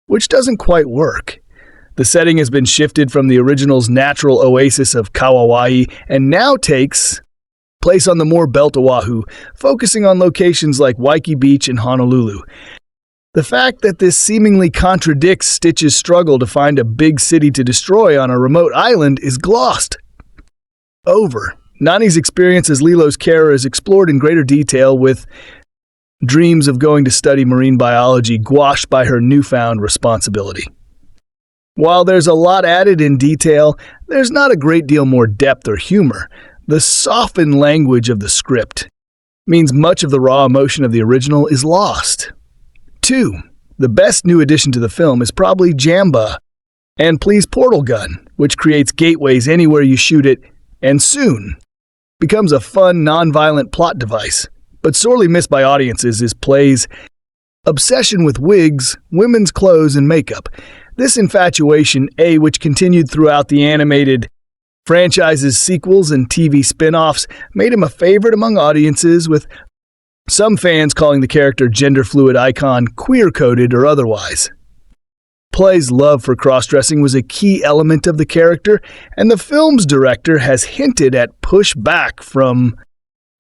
which doesn't quite work. The setting has been shifted from the original's natural oasis of Kauai and now takes place on the more Belt Oahu, focusing on locations like Waikiki Beach and Honolulu. The fact that this seemingly contradicts Stitch's struggle to find a big city to destroy on a remote island is glossed over. Nani's experience as Lilo's carer is explored in greater detail, with dreams of going to study marine biology gouached by her newfound responsibility. While there's a lot added in detail, there's not a great deal more depth or humor. The softened language of the script means much of the raw emotion of the original is lost. 2. The best new addition to the film is probably Jamba and Plea's portal gun, which creates gateways anywhere you shoot it, and soon becomes a fun, non-violent plot device. But sorely missed by audiences is Play's obsession with wigs, women's clothes, and makeup. This infatuation, which continued throughout the animated franchise's sequels and TV spin-offs, made him a favorite among audiences, with some fans calling the character gender-fluid icon queer-coded or otherwise. Play's love for cross-dressing was a key element of the character, and the film's director has hinted at pushback from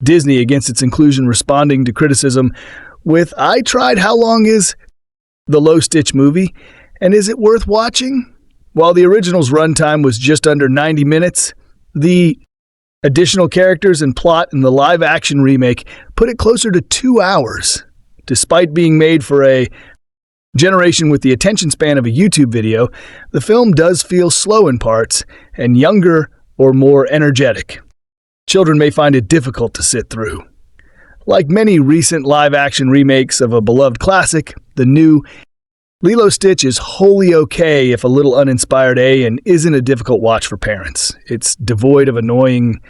Disney against its inclusion, responding to criticism with, "I tried, how long is the Low Stitch movie, and is it worth watching?" While the original's runtime was just under 90 minutes, the additional characters and plot in the live-action remake put it closer to 2 hours. Despite being made for a generation with the attention span of a YouTube video, the film does feel slow in parts and younger or more energetic. Children may find it difficult to sit through. Like many recent live-action remakes of a beloved classic, the new Lilo Stitch is wholly okay if a little uninspired and isn't a difficult watch for parents. It's devoid of annoying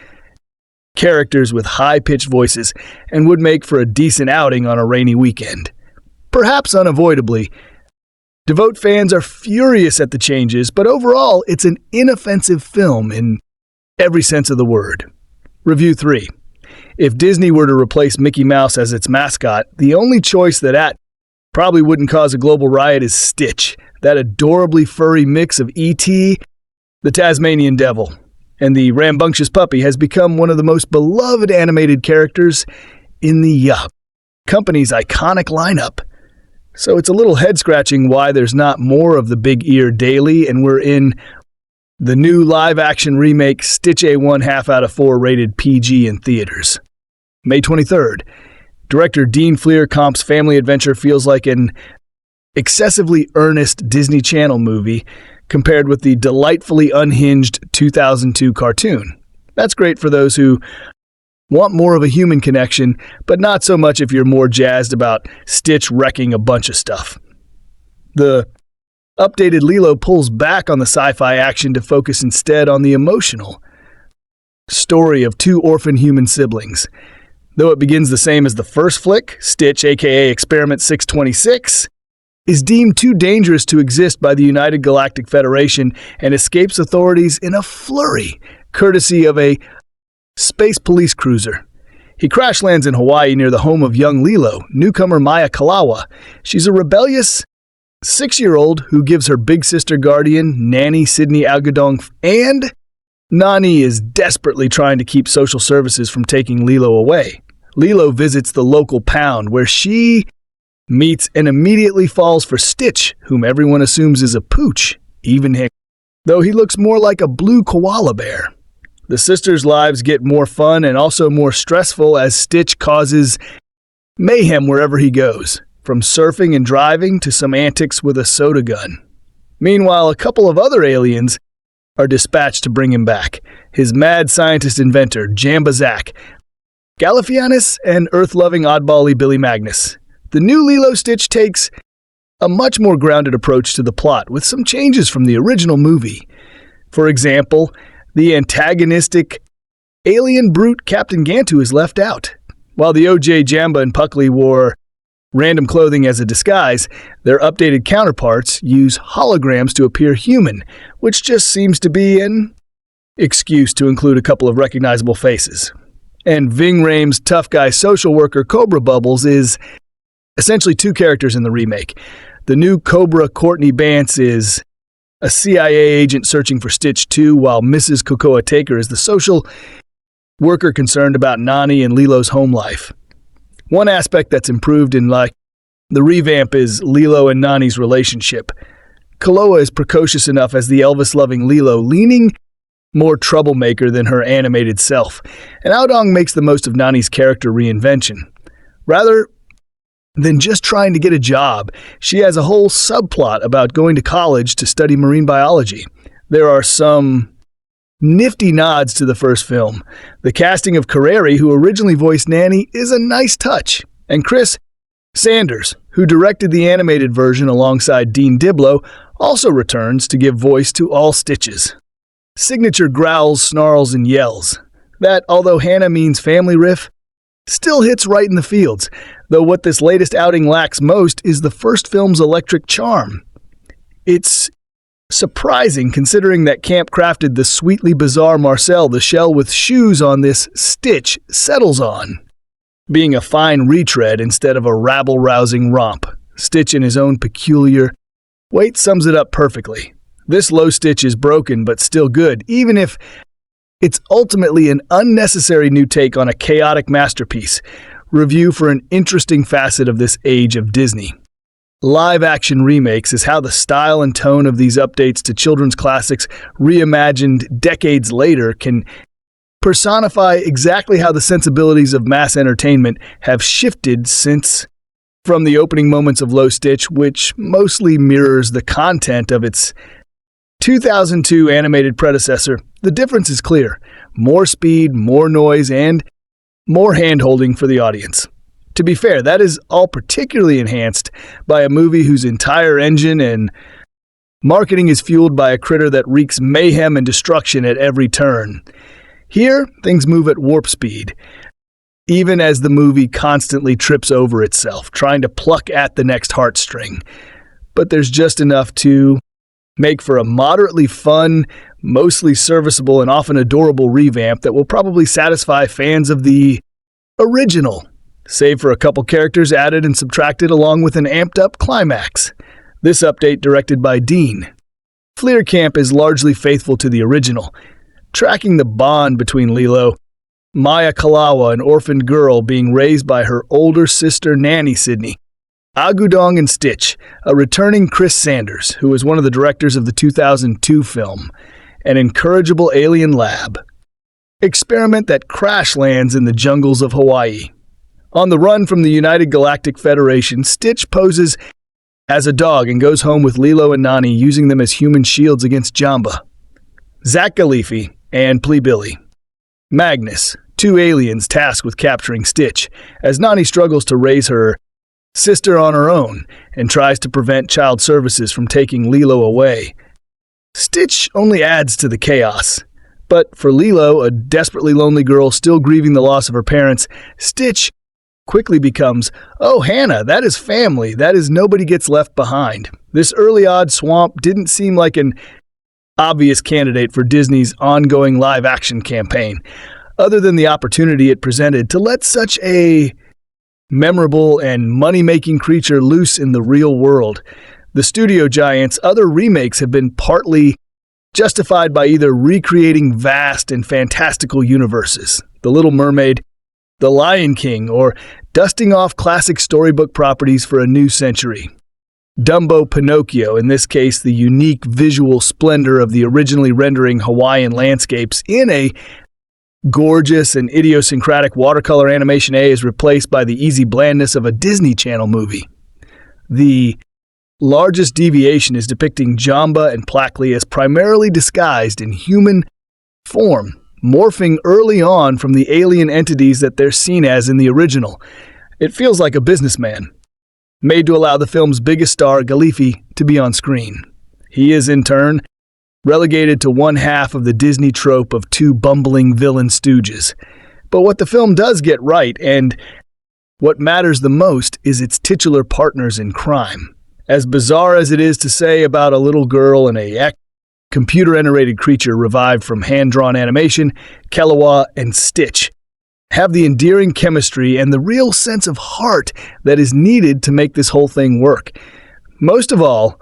characters with high-pitched voices and would make for a decent outing on a rainy weekend. Perhaps unavoidably, Devote fans are furious at the changes, but overall, it's an inoffensive film in every sense of the word. Review 3. If Disney were to replace Mickey Mouse as its mascot, the only choice that probably wouldn't cause a global riot is Stitch, that adorably furry mix of E.T., the Tasmanian Devil, and the rambunctious puppy has become one of the most beloved animated characters in the company's iconic lineup. So it's a little head-scratching why there's not more of the big ear daily, and we're in the new live-action remake Stitch A1 half out of 4 rated PG in theaters. May 23rd. Director Dean Fleerkamp's family adventure feels like an excessively earnest Disney Channel movie compared with the delightfully unhinged 2002 cartoon. That's great for those who want more of a human connection, but not so much if you're more jazzed about Stitch wrecking a bunch of stuff. The updated Lilo pulls back on the sci-fi action to focus instead on the emotional. story of two orphan human siblings. Though it begins the same as the first flick, Stitch, aka Experiment 626, is deemed too dangerous to exist by the United Galactic Federation and escapes authorities in a flurry, courtesy of a space police cruiser. He crash lands in Hawaii near the home of young Lilo, newcomer Maia Kealoha. She's a rebellious 6-year-old who gives her big sister guardian, Nanny Sydney Agudong, and Nani is desperately trying to keep social services from taking Lilo away. Lilo visits the local pound where she meets and immediately falls for Stitch, whom everyone assumes is a pooch, even Hick, though he looks more like a blue koala bear. The sisters' lives get more fun and also more stressful as Stitch causes mayhem wherever he goes, from surfing and driving to some antics with a soda gun. Meanwhile, a couple of other aliens are dispatched to bring him back. His mad scientist inventor, Jamba Zach, Galifianus, and Earth-loving oddbally Billy Magnus. The new Lilo Stitch takes a much more grounded approach to the plot, with some changes from the original movie. For example, the antagonistic alien brute Captain Gantu is left out. While the OJ, Jamba, and Puckley wore random clothing as a disguise, their updated counterparts use holograms to appear human, which just seems to be an excuse to include a couple of recognizable faces. And Ving Rhames' tough guy social worker Cobra Bubbles is essentially two characters in the remake. The new Cobra Courtney Bance is a CIA agent searching for Stitch 2, while Mrs. Cocoa Taker is the social worker concerned about Nani and Lilo's home life. One aspect that's improved in the revamp is Lilo and Nani's relationship. Kealoha is precocious enough as the Elvis-loving Lilo, leaning more troublemaker than her animated self, and Agudong makes the most of Nani's character reinvention. Rather than just trying to get a job, she has a whole subplot about going to college to study marine biology. There are some nifty nods to the first film. The casting of Carreri, who originally voiced Nanny, is a nice touch. And Chris Sanders, who directed the animated version alongside Dean Diblow, also returns to give voice to all Stitches. Signature growls, snarls, and yells. That, although Hannah means family riff, still hits right in the fields, though what this latest outing lacks most is the first film's electric charm. It's surprising considering that Camp crafted the sweetly bizarre Marcel the shell with shoes on this Stitch settles on, being a fine retread instead of a rabble-rousing romp. Stitch in his own peculiar way sums it up perfectly. This low Stitch is broken but still good, even if it's ultimately an unnecessary new take on a chaotic masterpiece. Review for an interesting facet of this age of Disney. Live-action remakes is how the style and tone of these updates to children's classics, reimagined decades later, can personify exactly how the sensibilities of mass entertainment have shifted since, from the opening moments of Low Stitch, which mostly mirrors the content of its 2002 animated predecessor, the difference is clear. More speed, more noise, and more hand-holding for the audience. To be fair, that is all particularly enhanced by a movie whose entire engine and marketing is fueled by a critter that wreaks mayhem and destruction at every turn. Here, things move at warp speed, even as the movie constantly trips over itself, trying to pluck at the next heartstring. But there's just enough to make for a moderately fun, mostly serviceable, and often adorable revamp that will probably satisfy fans of the original, save for a couple characters added and subtracted along with an amped-up climax. This update, directed by Dean Fleerkamp, is largely faithful to the original, tracking the bond between Lilo, Maia Kealoha, an orphan girl being raised by her older sister Nanny Sydney, Agudong, and Stitch, a returning Chris Sanders, who is one of the directors of the 2002 film, an incorrigible alien lab experiment that crash lands in the jungles of Hawaii. On the run from the United Galactic Federation, Stitch poses as a dog and goes home with Lilo and Nani, using them as human shields against Jamba, Zach Galifi, and Plea Billy. Magnus, two aliens tasked with capturing Stitch, as Nani struggles to raise her sister on her own and tries to prevent child services from taking Lilo away. Stitch only adds to the chaos, But for Lilo, a desperately lonely girl still grieving the loss of her parents, Stitch quickly becomes, "Oh, Hannah, that is family. That is nobody gets left behind." This early odd swamp didn't seem like an obvious candidate for Disney's ongoing live-action campaign, other than the opportunity it presented to let such a memorable and money-making creature loose in the real world. The studio giant's other remakes have been partly justified by either recreating vast and fantastical universes, The Little Mermaid, The Lion King, or dusting off classic storybook properties for a new century. Dumbo, Pinocchio, in this case the unique visual splendor of the originally rendering Hawaiian landscapes in a gorgeous and idiosyncratic watercolor animation is replaced by the easy blandness of a Disney Channel movie. The largest deviation is depicting Jamba and Plackley as primarily disguised in human form, morphing early on from the alien entities that they're seen as in the original. It feels like a businessman, made to allow the film's biggest star, Galifi, to be on screen. He is, in turn, relegated to one half of the Disney trope of two bumbling villain stooges. But what the film does get right, and what matters the most, is its titular partners in crime. As bizarre as it is to say about a little girl and a computer-generated creature revived from hand-drawn animation, Kealoha and Stitch have the endearing chemistry and the real sense of heart that is needed to make this whole thing work. Most of all,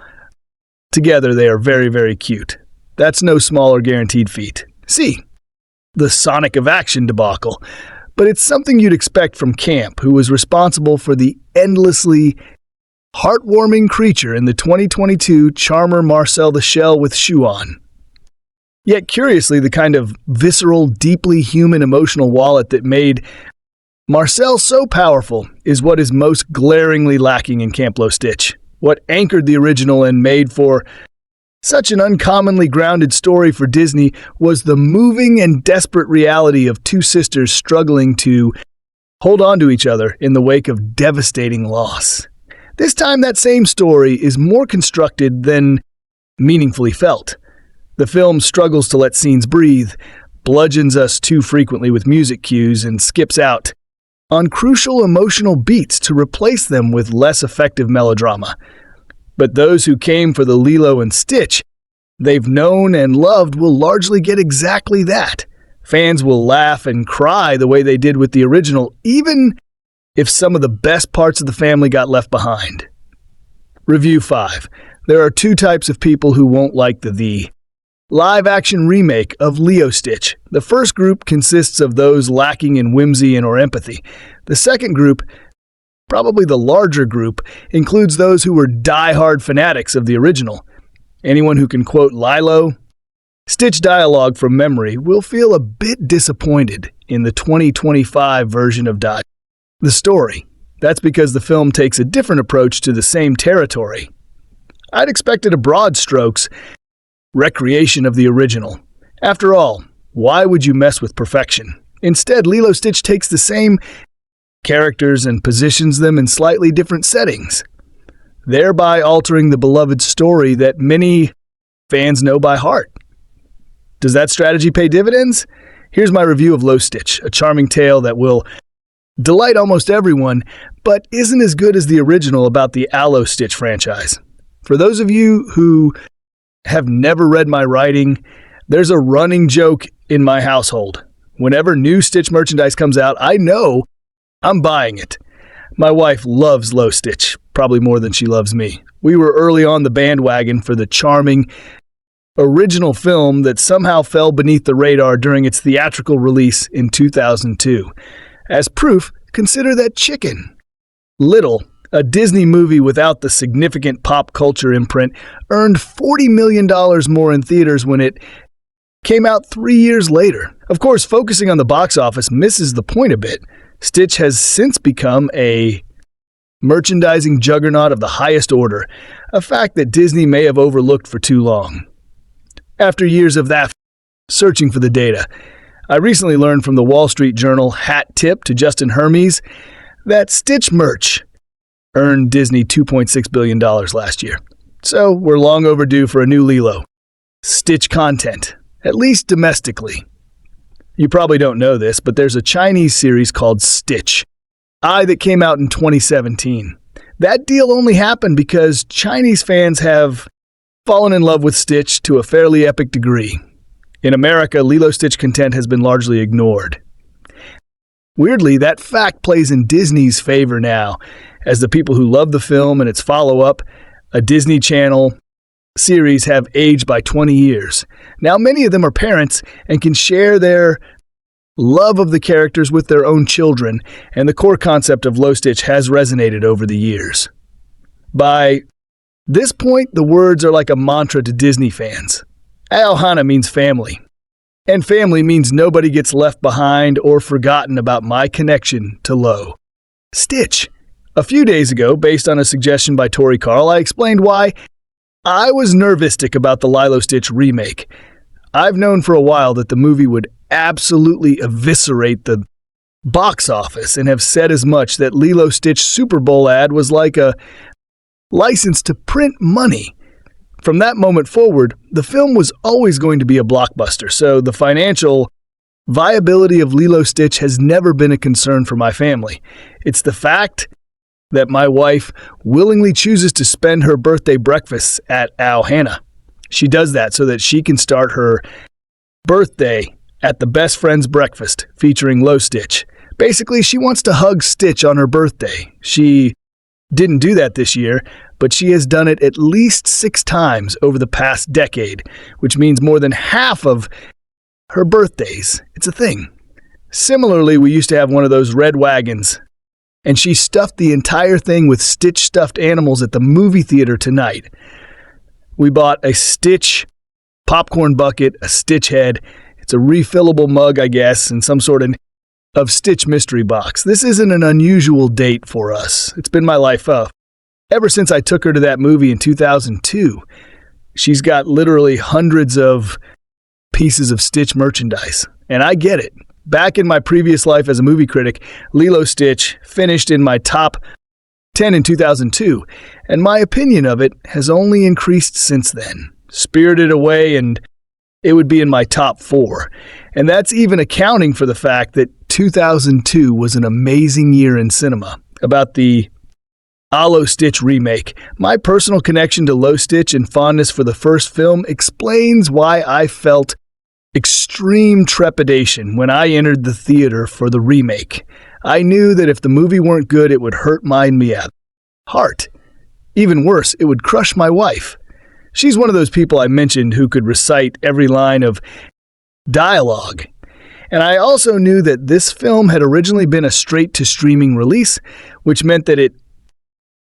together they are very, very cute. That's no small or guaranteed feat. See, the Sonic of Action debacle. But it's something you'd expect from Camp, who was responsible for the endlessly heartwarming creature in the 2022 Charmer Marcel the Shell with Shoe On. Yet curiously, the kind of visceral, deeply human emotional wallet that made Marcel so powerful is what is most glaringly lacking in Camp Lo Stitch. What anchored the original and made for such an uncommonly grounded story for Disney was the moving and desperate reality of two sisters struggling to hold on to each other in the wake of devastating loss. This time, that same story is more constructed than meaningfully felt. The film struggles to let scenes breathe, bludgeons us too frequently with music cues, and skips out on crucial emotional beats to replace them with less effective melodrama. But those who came for the Lilo and Stitch they've known and loved will largely get exactly that. Fans will laugh and cry the way they did with the original, even if some of the best parts of the family got left behind. Review 5. There are two types of people who won't like the live-action remake of Lilo Stitch. The first group consists of those lacking in whimsy and or empathy. The second group, probably the larger group, includes those who were die-hard fanatics of the original. Anyone who can quote Lilo Stitch dialogue from memory will feel a bit disappointed in the 2025 version of the story. That's because the film takes a different approach to the same territory. I'd expected a broad strokes recreation of the original. After all, why would you mess with perfection? Instead, Lilo Stitch takes the same characters and positions them in slightly different settings, thereby altering the beloved story that many fans know by heart. Does that strategy pay dividends? Here's my review of Lilo Stitch, a charming tale that will delight almost everyone, but isn't as good as the original about the Aloe Stitch franchise. For those of you who have never read my writing, there's a running joke in my household. Whenever new Stitch merchandise comes out, I know I'm buying it. My wife loves Lilo Stitch, probably more than she loves me. We were early on the bandwagon for the charming original film that somehow fell beneath the radar during its theatrical release in 2002. As proof, consider that Chicken. Little, a Disney movie without the significant pop culture imprint, earned $40 million more in theaters when it came out 3 years later. Of course, focusing on the box office misses the point a bit. Stitch has since become a merchandising juggernaut of the highest order, a fact that Disney may have overlooked for too long. After years of that searching for the data, I recently learned from the Wall Street Journal hat tip to Justin Hermes that Stitch merch earned Disney $2.6 billion last year. So we're long overdue for a new Lilo Stitch content. at least domestically. You probably don't know this, but there's a Chinese series called Stitch, that came out in 2017. That deal only happened because Chinese fans have fallen in love with Stitch to a fairly epic degree. In America, Lilo Stitch content has been largely ignored. Weirdly, that fact plays in Disney's favor now, as the people who love the film and its follow-up, a Disney Channel series, have aged by 20 years. Now many of them are parents and can share their love of the characters with their own children, and the core concept of Lilo Stitch has resonated over the years. By this point, the words are like a mantra to Disney fans. Ohana means family, and family means nobody gets left behind or forgotten about my connection to Lo. Stitch. A few days ago, based on a suggestion by Tori Carl, I explained why I was nervoustic about the Lilo Stitch remake. I've known for a while that the movie would absolutely eviscerate the box office and have said as much, that Lilo Stitch Super Bowl ad was like a license to print money. From that moment forward, the film was always going to be a blockbuster, so the financial viability of Lilo Stitch has never been a concern for my family. It's the fact that my wife willingly chooses to spend her birthday breakfasts at Ohana. She does that so that she can start her birthday at the best friend's breakfast featuring Lilo Stitch. Basically, she wants to hug Stitch on her birthday. She didn't do that this year, but she has done it at least 6 times over the past decade, which means more than half of her birthdays. It's a thing. Similarly, we used to have one of those red wagons, and she stuffed the entire thing with Stitch stuffed animals at the movie theater tonight. We bought a Stitch popcorn bucket, a Stitch head. It's a refillable mug, I guess, and some sort of Stitch mystery box. This isn't an unusual date for us. It's been my life ever since I took her to that movie in 2002. She's got literally hundreds of pieces of Stitch merchandise, and I get it. Back in my previous life as a movie critic, Lilo Stitch finished in my top 10 in 2002, and my opinion of it has only increased since then. Spirited Away, and it would be in my top 4. And that's even accounting for the fact that 2002 was an amazing year in cinema. About the Lilo Stitch remake, my personal connection to Lilo Stitch and fondness for the first film explains why I felt extreme trepidation when I entered the theater for the remake. I knew that if the movie weren't good, it would hurt my heart. Even worse, it would crush my wife. She's one of those people I mentioned who could recite every line of dialogue. And I also knew that this film had originally been a straight-to-streaming release, which meant that it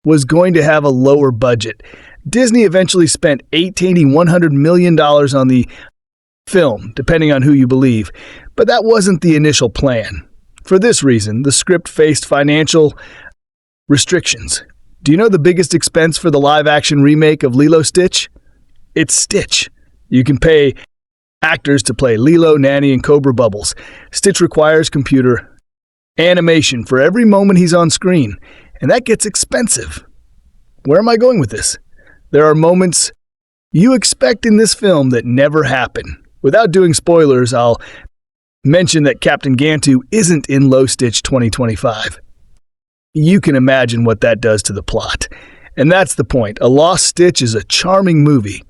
was going to have a lower budget. Disney eventually spent $100 million on the film, depending on who you believe, but that wasn't the initial plan. For this reason, the script faced financial restrictions. Do you know the biggest expense for the live-action remake of Lilo Stitch? It's Stitch. You can pay actors to play Lilo, Nanny, and Cobra Bubbles. Stitch requires computer animation for every moment he's on screen, and that gets expensive. Where am I going with this? There are moments you expect in this film that never happen. Without doing spoilers, I'll mention that Captain Gantu isn't in Lilo Stitch 2025. You can imagine what that does to the plot. And that's the point. A Lost Stitch is a charming movie.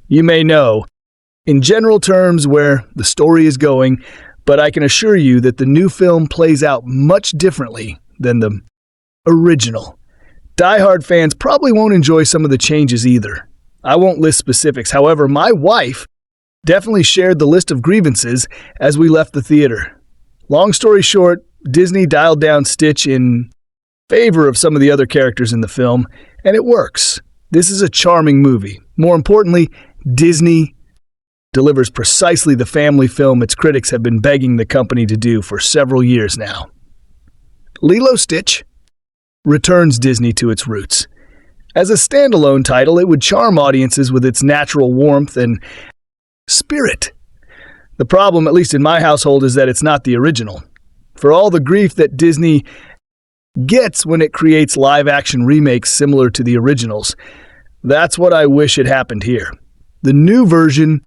You may know, in general terms, where the story is going, but I can assure you that the new film plays out much differently than the original. Die-hard fans probably won't enjoy some of the changes either. I won't list specifics. However, my wife definitely shared the list of grievances as we left the theater. Long story short, Disney dialed down Stitch in favor of some of the other characters in the film, and it works. This is a charming movie. More importantly, Disney delivers precisely the family film its critics have been begging the company to do for several years now. Lilo Stitch returns Disney to its roots. As a standalone title, it would charm audiences with its natural warmth and spirit. The problem, at least in my household, is that it's not the original. For all the grief that Disney gets when it creates live-action remakes similar to the originals, that's what I wish had happened here. The new version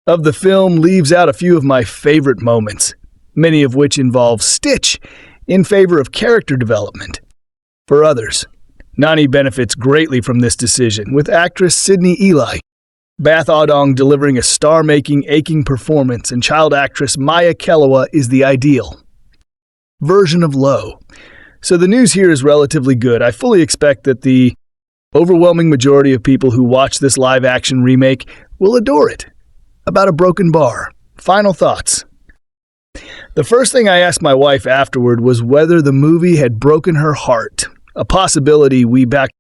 of the film leaves out a few of my favorite moments, many of which involve Stitch in favor of character development. For others, Nani benefits greatly from this decision, with actress Sydney Eli, Bath Agudong delivering a star-making, aching performance, and child actress Maia Kealoha is the ideal version of Lo. So the news here is relatively good. I fully expect that the overwhelming majority of people who watch this live-action remake will adore it. About a broken bar. Final thoughts. The first thing I asked my wife afterward was whether the movie had broken her heart, a possibility we back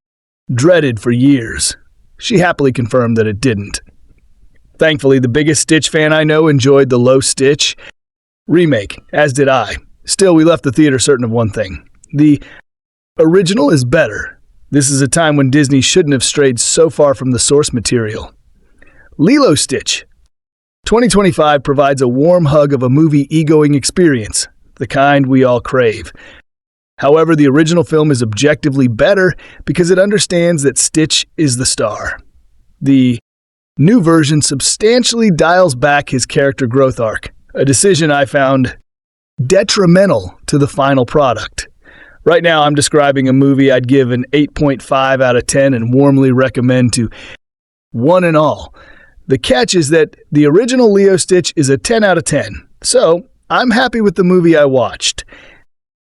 dreaded for years. She happily confirmed that it didn't. Thankfully, the biggest Stitch fan I know enjoyed the Lo Stitch remake, as did I. Still, we left the theater certain of one thing. The original is better. This is a time when Disney shouldn't have strayed so far from the source material. Lilo Stitch 2025 provides a warm hug of a movie egoing experience, the kind we all crave. However, the original film is objectively better because it understands that Stitch is the star. The new version substantially dials back his character growth arc, a decision I found detrimental to the final product. Right now, I'm describing a movie I'd give an 8.5 out of 10 and warmly recommend to one and all. The catch is that the original Lilo Stitch is a 10 out of 10, so I'm happy with the movie I watched.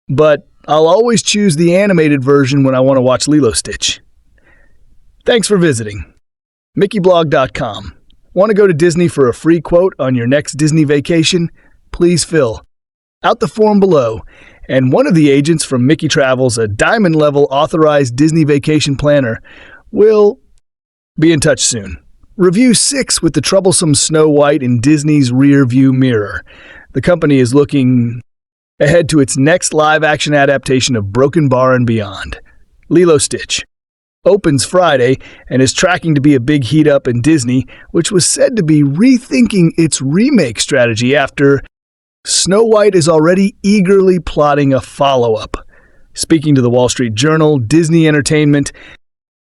But I'll always choose the animated version when I want to watch Lilo Stitch. Thanks for visiting. MickeyBlog.com. Want to go to Disney for a free quote on your next Disney vacation? Please fill out the form below, and one of the agents from Mickey Travels, a diamond-level authorized Disney vacation planner, will be in touch soon. Review 6 with the troublesome Snow White in Disney's rear-view mirror. The company is looking ahead to its next live-action adaptation of Broken Bar and Beyond. Lilo Stitch opens Friday and is tracking to be a big heat-up in Disney, which was said to be rethinking its remake strategy after Snow White is already eagerly plotting a follow-up. Speaking to the Wall Street Journal, Disney Entertainment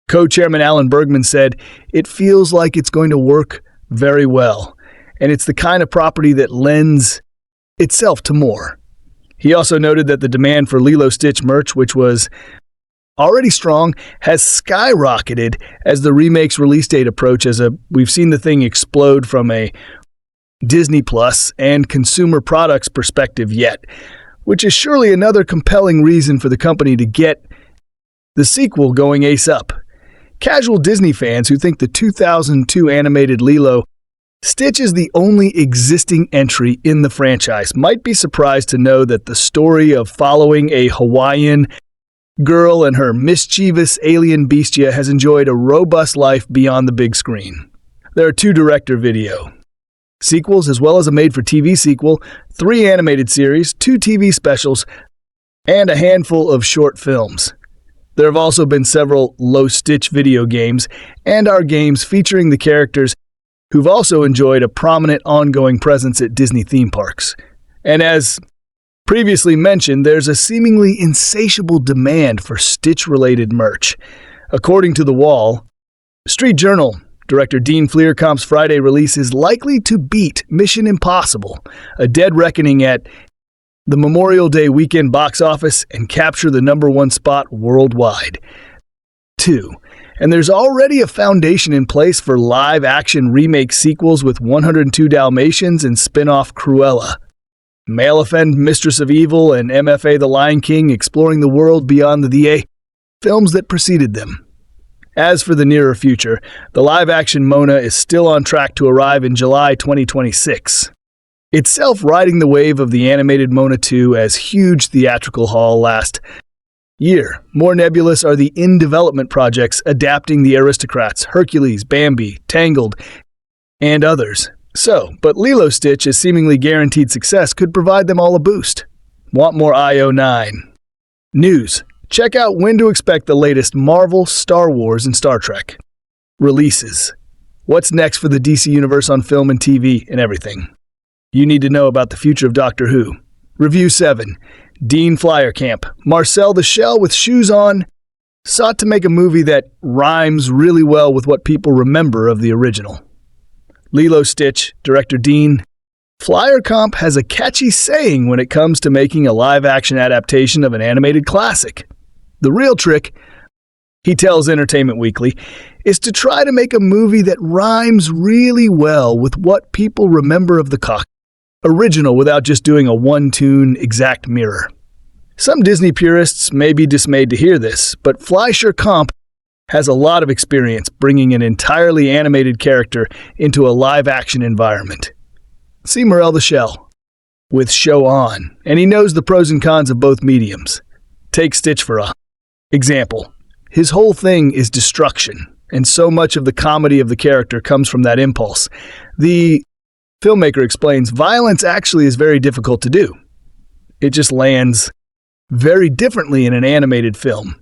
co-chairman Alan Bergman said, "It feels like it's going to work very well, and it's the kind of property that lends itself to more." He also noted that the demand for Lilo Stitch merch, which was already strong, has skyrocketed as the remake's release date approaches. We've seen the thing explode from a Disney Plus and consumer products perspective yet, which is surely another compelling reason for the company to get the sequel going ace up. Casual Disney fans who think the 2002 animated Lilo Stitch is the only existing entry in the franchise might be surprised to know that the story of following a Hawaiian girl and her mischievous alien bestia has enjoyed a robust life beyond the big screen. There are 2 director video sequels, as well as a made-for-TV sequel, 3 animated series, 2 TV specials, and a handful of short films. There have also been several Lo Stitch video games, and are games featuring the characters who've also enjoyed a prominent ongoing presence at Disney theme parks. And as previously mentioned, there's a seemingly insatiable demand for Stitch-related merch. According to The Wall Street Journal, director Dean Fleerkamp's Friday release is likely to beat Mission Impossible, A Dead Reckoning at the Memorial Day weekend box office and capture the #1 spot worldwide. 2. And there's already a foundation in place for live-action remake sequels with 102 Dalmatians and spin-off Cruella, Maleficent, Mistress of Evil, and MFA The Lion King exploring the world beyond the films that preceded them. As for the nearer future, the live-action Mona is still on track to arrive in July 2026. Itself riding the wave of the animated Mona 2 as huge theatrical haul last year. More nebulous are the in-development projects adapting The Aristocrats, Hercules, Bambi, Tangled, and others. But Lilo Stitch's seemingly guaranteed success could provide them all a boost. Want more IO9 news? Check out when to expect the latest Marvel, Star Wars, and Star Trek releases. What's next for the DC Universe on film and TV and everything you need to know about the future of Doctor Who. Review 7. Dean Fleerkamp. Marcel the Shell with shoes on sought to make a movie that rhymes really well with what people remember of the original. Lilo Stitch, director Dean. Flyer Comp has a catchy saying when it comes to making a live-action adaptation of an animated classic. The real trick, he tells Entertainment Weekly, is to try to make a movie that rhymes really well with what people remember of the original without just doing a one-tune exact mirror. Some Disney purists may be dismayed to hear this, but Fleischer Comp has a lot of experience bringing an entirely animated character into a live-action environment. See Morel the Shell with Show On, and he knows the pros and cons of both mediums. Take Stitch for example. His whole thing is destruction, and so much of the comedy of the character comes from that impulse. The filmmaker explains violence actually is very difficult to do. It just lands very differently in an animated film.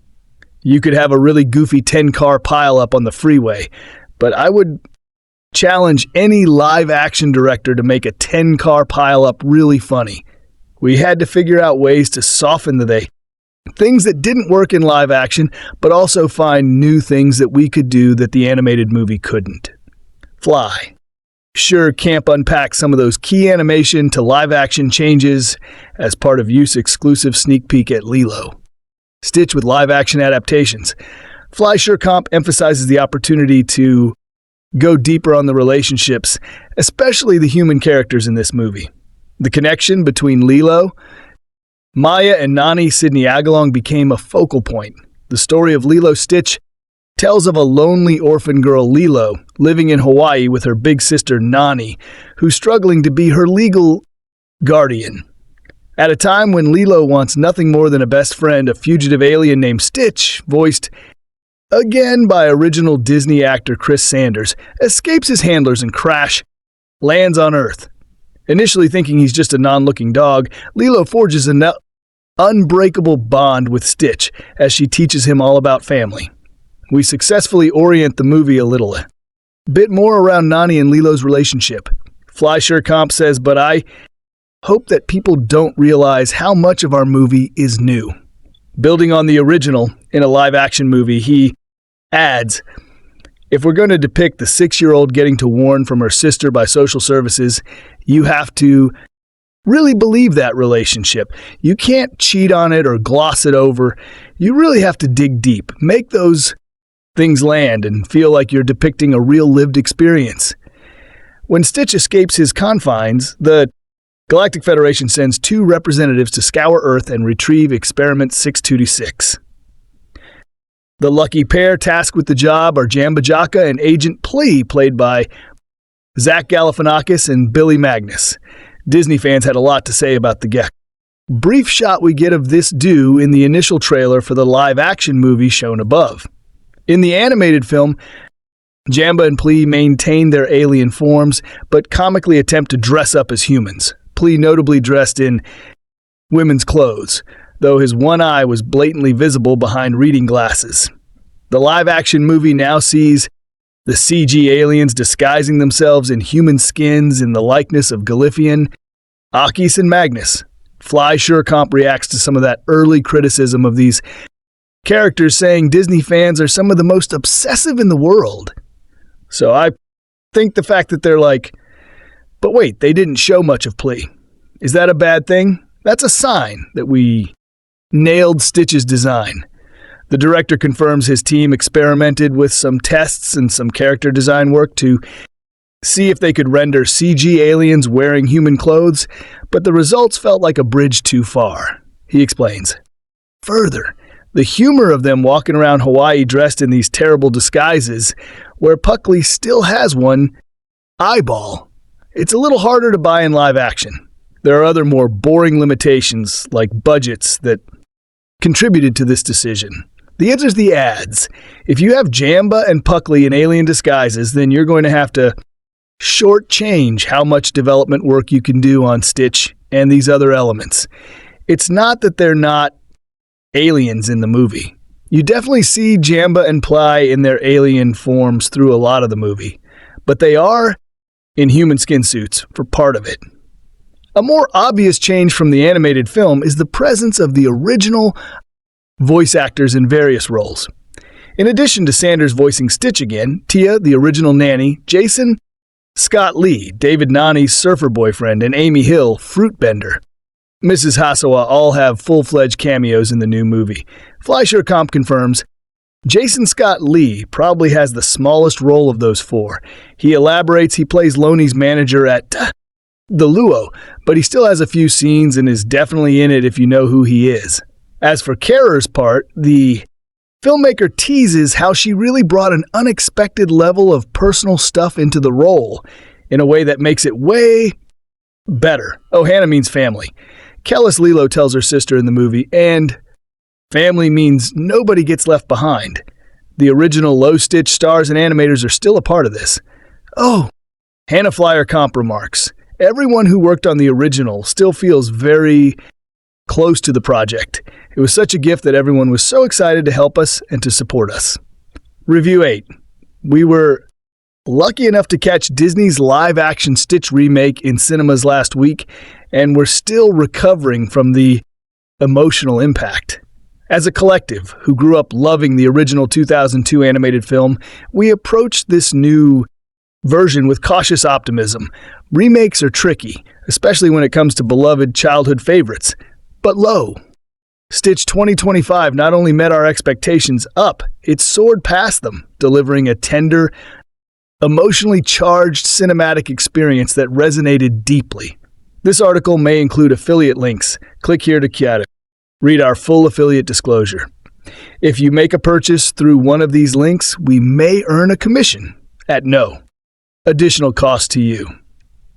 You could have a really goofy 10-car pileup on the freeway, but I would challenge any live-action director to make a 10-car pileup really funny. We had to figure out ways to soften the things that didn't work in live action, but also find new things that we could do that the animated movie couldn't. Fly. Sure, Camp unpack some of those key animation to live-action changes as part of use-exclusive sneak peek at Lilo. Stitch with live-action adaptations. Fleischer Comp emphasizes the opportunity to go deeper on the relationships, especially the human characters in this movie. The connection between Lilo, Maia, and Nani Sidney Agudong became a focal point. The story of Lilo Stitch tells of a lonely orphan girl, Lilo, living in Hawaii with her big sister, Nani, who's struggling to be her legal guardian. At a time when Lilo wants nothing more than a best friend, a fugitive alien named Stitch, voiced again by original Disney actor Chris Sanders, escapes his handlers and lands on Earth. Initially thinking he's just a non-looking dog, Lilo forges an unbreakable bond with Stitch as she teaches him all about family. We successfully orient the movie a little bit more around Nani and Lilo's relationship. Fleischer Comp says, but I hope that people don't realize how much of our movie is new. Building on the original in a live-action movie, he adds, if we're going to depict the 6-year-old getting to warn from her sister by social services, you have to really believe that relationship. You can't cheat on it or gloss it over. You really have to dig deep, make those things land, and feel like you're depicting a real lived experience. When Stitch escapes his confines, the Galactic Federation sends 2 representatives to scour Earth and retrieve Experiment 626. The lucky pair tasked with the job are Jamba Jaka and Agent Plea, played by Zach Galifianakis and Billy Magnus. Disney fans had a lot to say about the brief shot we get of this duo in the initial trailer for the live-action movie shown above. In the animated film, Jamba and Plea maintain their alien forms, but comically attempt to dress up as humans. Plea notably dressed in women's clothes, though his one eye was blatantly visible behind reading glasses. The live-action movie now sees the CG aliens disguising themselves in human skins in the likeness of Galifian, Akis, and Magnus. Fleischer Comp reacts to some of that early criticism of these characters, saying Disney fans are some of the most obsessive in the world. So I think the fact that they're like, but wait, they didn't show much of Plea. Is that a bad thing? That's a sign that we nailed Stitch's design. The director confirms his team experimented with some tests and some character design work to see if they could render CG aliens wearing human clothes, but the results felt like a bridge too far. He explains. Further, the humor of them walking around Hawaii dressed in these terrible disguises, where Puckley still has one eyeball, it's a little harder to buy in live action. There are other more boring limitations, like budgets, that contributed to this decision. The answer is the ads. If you have Jamba and Puckley in alien disguises, then you're going to have to shortchange how much development work you can do on Stitch and these other elements. It's not that they're not aliens in the movie. You definitely see Jamba and Plei in their alien forms through a lot of the movie, but they are in human skin suits for part of it. A more obvious change from the animated film is the presence of the original voice actors in various roles. In addition to Sanders voicing Stitch again, Tia, the original nanny, Jason Scott Lee, David Nani's surfer boyfriend, and Amy Hill, fruit bender. Mrs. Hasawa all have full-fledged cameos in the new movie. Fleischer Comp confirms, Jason Scott Lee probably has the smallest role of those four. He elaborates he plays Loney's manager at the Luo, but he still has a few scenes and is definitely in it if you know who he is. As for Kara's part, the filmmaker teases how she really brought an unexpected level of personal stuff into the role in a way that makes it way better. Oh, Hannah means family. Kellis Lilo tells her sister in the movie, and family means nobody gets left behind. The original Lilo Stitch stars and animators are still a part of this. Oh, Hannah Flyer Comp remarks, everyone who worked on the original still feels very close to the project. It was such a gift that everyone was so excited to help us and to support us. Review 8. We were lucky enough to catch Disney's live-action Stitch remake in cinemas last week, and we're still recovering from the emotional impact. As a collective who grew up loving the original 2002 animated film, we approached this new version with cautious optimism. Remakes are tricky, especially when it comes to beloved childhood favorites. But Stitch 2025 not only met our expectations up, it soared past them, delivering a tender, emotionally charged cinematic experience that resonated deeply. This article may include affiliate links. Click here to read our full affiliate disclosure. If you make a purchase through one of these links, we may earn a commission at no additional cost to you.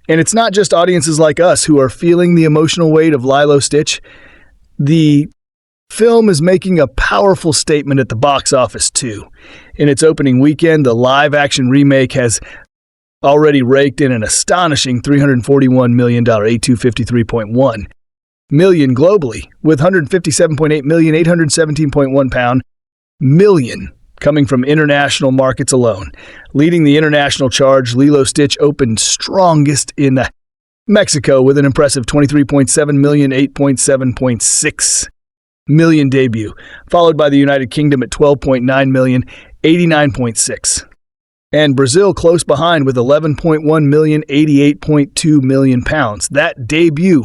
And it's not just audiences like us who are feeling the emotional weight of Lilo Stitch. The film is making a powerful statement at the box office, too. In its opening weekend, the live-action remake has already raked in an astonishing $341 million, $8,253.1 million globally, with $157.8 million, $817.1 million coming from international markets alone. Leading the international charge, Lilo Stitch opened strongest in Mexico with an impressive $23.7 million, $8.7.6 million debut, followed by the United Kingdom at $12.9 million, $89.6. And Brazil close behind with $11.1 million, £88.2 million. That debut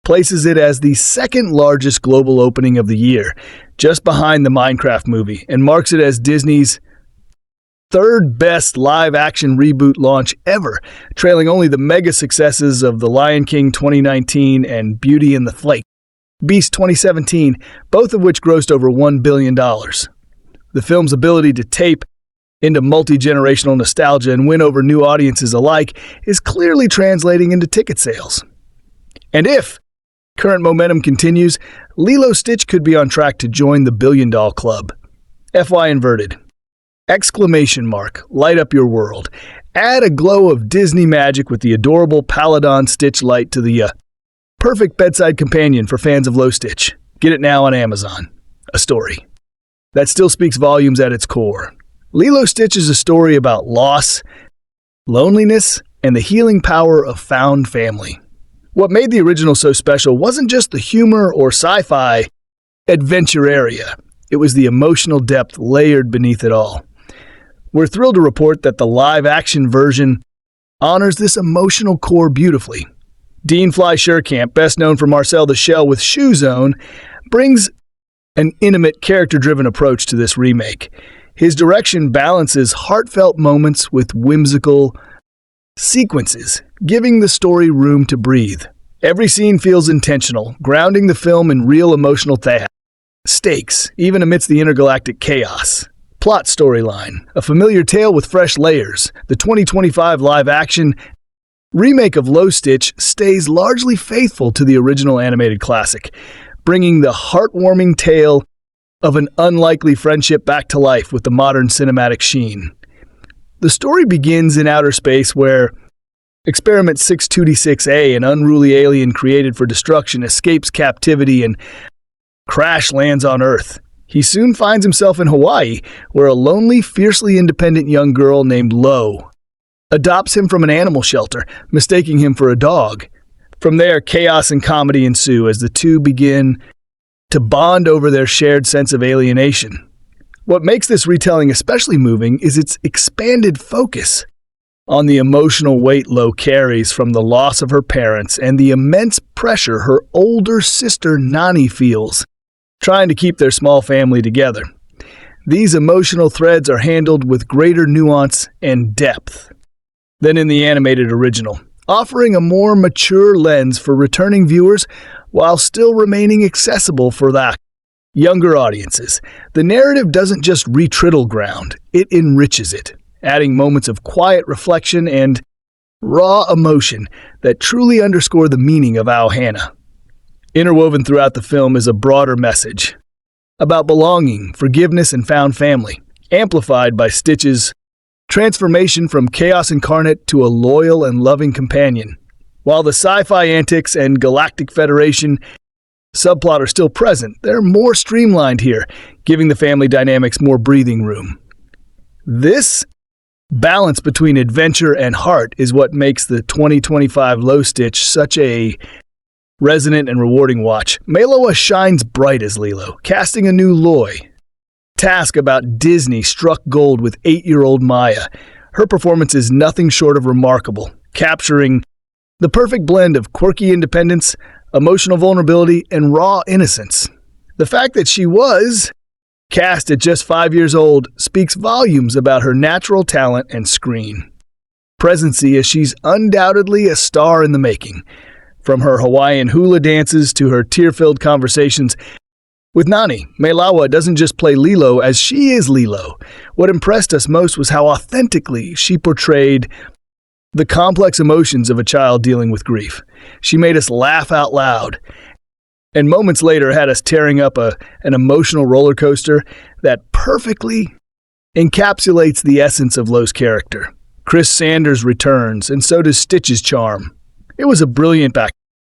places it as the second largest global opening of the year, just behind the Minecraft movie, and marks it as Disney's third best live-action reboot launch ever, trailing only the mega successes of The Lion King 2019 and Beauty and the Beast 2017, both of which grossed over $1 billion. The film's ability to tape into multi-generational nostalgia and win over new audiences alike is clearly translating into ticket sales. And if current momentum continues, Lilo Stitch could be on track to join the Billion Doll Club. FY inverted. Exclamation mark, light up your world. Add a glow of Disney magic with the adorable Paladon Stitch light to the perfect bedside companion for fans of Lilo Stitch. Get it now on Amazon. A story that still speaks volumes at its core. Lilo Stitch is a story about loss, loneliness, and the healing power of found family. What made the original so special wasn't just the humor or sci-fi adventure area. It was the emotional depth layered beneath it all. We're thrilled to report that the live-action version honors this emotional core beautifully. Dean Fleischerkamp, best known for Marcel the Shell with Shoe Zone, brings an intimate, character-driven approach to this remake. His direction balances heartfelt moments with whimsical sequences, giving the story room to breathe. Every scene feels intentional, grounding the film in real emotional stakes, even amidst the intergalactic chaos. Plot storyline, a familiar tale with fresh layers. The 2025 live-action remake of Lilo Stitch stays largely faithful to the original animated classic, bringing the heartwarming tale of an unlikely friendship back to life with the modern cinematic sheen. The story begins in outer space where Experiment 62D6A, an unruly alien created for destruction, escapes captivity and crash lands on Earth. He soon finds himself in Hawaii, where a lonely, fiercely independent young girl named Lo adopts him from an animal shelter, mistaking him for a dog. From there, chaos and comedy ensue as the two begin to bond over their shared sense of alienation. What makes this retelling especially moving is its expanded focus. on the emotional weight Lo carries from the loss of her parents and the immense pressure her older sister Nani feels, trying to keep their small family together. These emotional threads are handled with greater nuance and depth than in the animated original, offering a more mature lens for returning viewers while still remaining accessible for the younger audiences. The narrative doesn't just retrittle ground, it enriches it, adding moments of quiet reflection and raw emotion that truly underscore the meaning of Ohana. Interwoven throughout the film is a broader message about belonging, forgiveness, and found family, amplified by Stitch's transformation from chaos incarnate to a loyal and loving companion. While the sci-fi antics and Galactic Federation subplot are still present, they're more streamlined here, giving the family dynamics more breathing room. This balance between adventure and heart is what makes the 2025 Lo Stitch such a resonant and rewarding watch. Kealoha shines bright as Lilo, casting a new Loy. Task about Disney struck gold with 8-year-old Maia. Her performance is nothing short of remarkable, capturing the perfect blend of quirky independence, emotional vulnerability, and raw innocence. The fact that she was cast at just 5 years old speaks volumes about her natural talent and screen presency, as she's undoubtedly a star in the making. From her Hawaiian hula dances to her tear-filled conversations with Nani, Kealoha doesn't just play Lilo as she is Lilo. What impressed us most was how authentically she portrayed the complex emotions of a child dealing with grief. She made us laugh out loud, and moments later had us tearing up an emotional roller coaster that perfectly encapsulates the essence of Lo's character. Chris Sanders returns, and so does Stitch's charm. It was a brilliant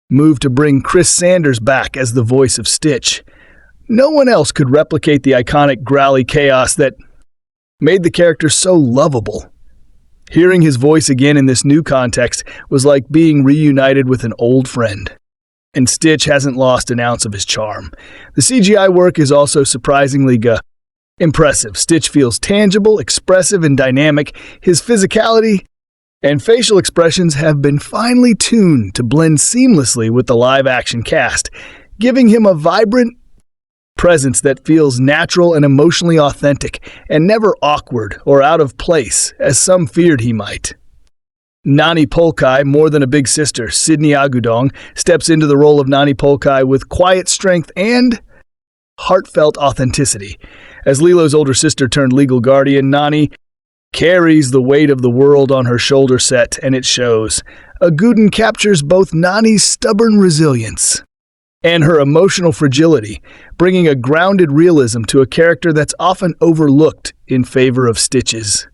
move to bring Chris Sanders back as the voice of Stitch. No one else could replicate the iconic growly chaos that made the character so lovable. Hearing his voice again in this new context was like being reunited with an old friend. And Stitch hasn't lost an ounce of his charm. The CGI work is also surprisingly impressive. Stitch feels tangible, expressive, and dynamic. His physicality and facial expressions have been finely tuned to blend seamlessly with the live-action cast, giving him a vibrant presence that feels natural and emotionally authentic, and never awkward or out of place, as some feared he might. Nani Polkai, more than a big sister, Sydney Agudong, steps into the role of Nani Polkai with quiet strength and heartfelt authenticity. As Lilo's older sister turned legal guardian, Nani carries the weight of the world on her shoulder set, and it shows. Agudong captures both Nani's stubborn resilience and her emotional fragility, bringing a grounded realism to a character that's often overlooked in favor of Stitch's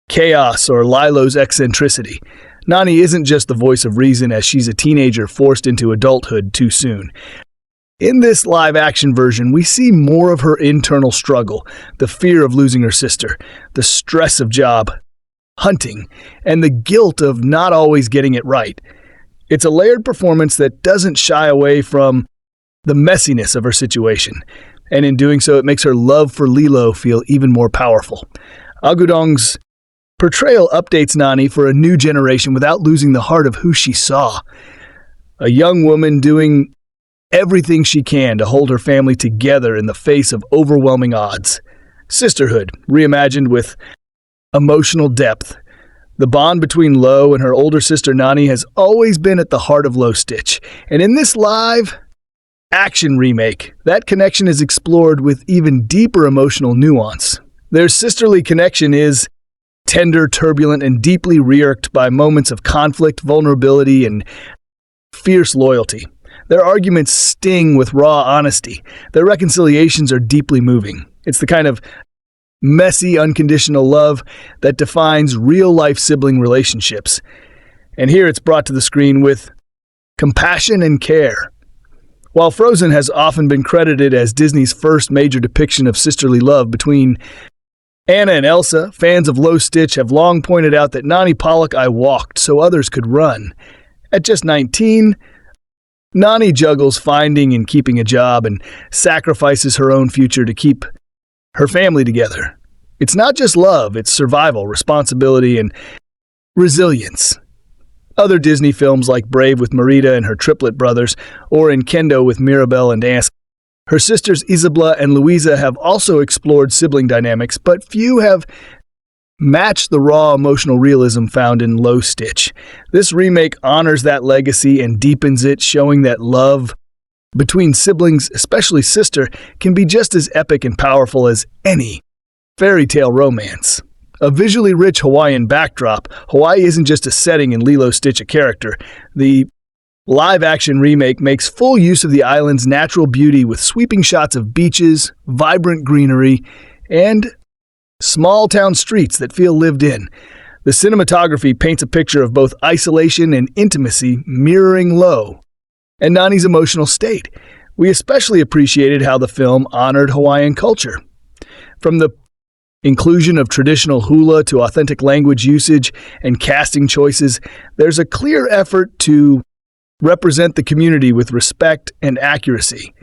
chaos or Lilo's eccentricity. Nani isn't just the voice of reason, as she's a teenager forced into adulthood too soon. In this live-action version, we see more of her internal struggle, the fear of losing her sister, the stress of job hunting, and the guilt of not always getting it right. It's a layered performance that doesn't shy away from the messiness of her situation, and in doing so, it makes her love for Lilo feel even more powerful. Agudong's portrayal updates Nani for a new generation without losing the heart of who she saw. A young woman doing everything she can to hold her family together in the face of overwhelming odds. Sisterhood, reimagined with emotional depth. The bond between Lo and her older sister Nani has always been at the heart of Lo Stitch, and in this live-action remake, that connection is explored with even deeper emotional nuance. Their sisterly connection is tender, turbulent, and deeply rearced by moments of conflict, vulnerability, and fierce loyalty. Their arguments sting with raw honesty. Their reconciliations are deeply moving. It's the kind of messy, unconditional love that defines real-life sibling relationships. And here it's brought to the screen with compassion and care. While Frozen has often been credited as Disney's first major depiction of sisterly love between Anna and Elsa, fans of Lo Stitch have long pointed out that Nani Polkai walked so others could run. At just 19, Nani juggles finding and keeping a job and sacrifices her own future to keep her family together. It's not just love, it's survival, responsibility, and resilience. Other Disney films like Brave with Merida and her triplet brothers, or in Kendo with Mirabel and Ansel, her sisters Isabella and Louisa have also explored sibling dynamics, but few have matched the raw emotional realism found in Lilo and Stitch. This remake honors that legacy and deepens it, showing that love between siblings, especially sister, can be just as epic and powerful as any fairy tale romance. A visually rich Hawaiian backdrop, Hawaii isn't just a setting in Lilo and Stitch a character. The live-action remake makes full use of the island's natural beauty with sweeping shots of beaches, vibrant greenery, and small-town streets that feel lived in. The cinematography paints a picture of both isolation and intimacy, mirroring Lo and Nani's emotional state. We especially appreciated how the film honored Hawaiian culture. From the inclusion of traditional hula to authentic language usage and casting choices, there's a clear effort to represent the community with respect and accuracy.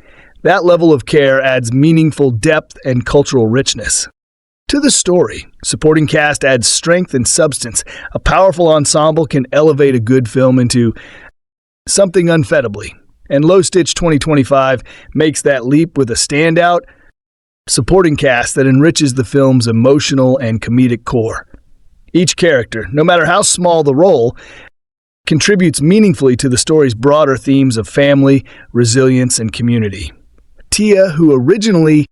That level of care adds meaningful depth and cultural richness to the story. Supporting cast adds strength and substance. A powerful ensemble can elevate a good film into something unfettably. And Lilo and Stitch 2025 makes that leap with a standout supporting cast that enriches the film's emotional and comedic core. Each character, no matter how small the role, contributes meaningfully to the story's broader themes of family, resilience, and community. Tia, who originally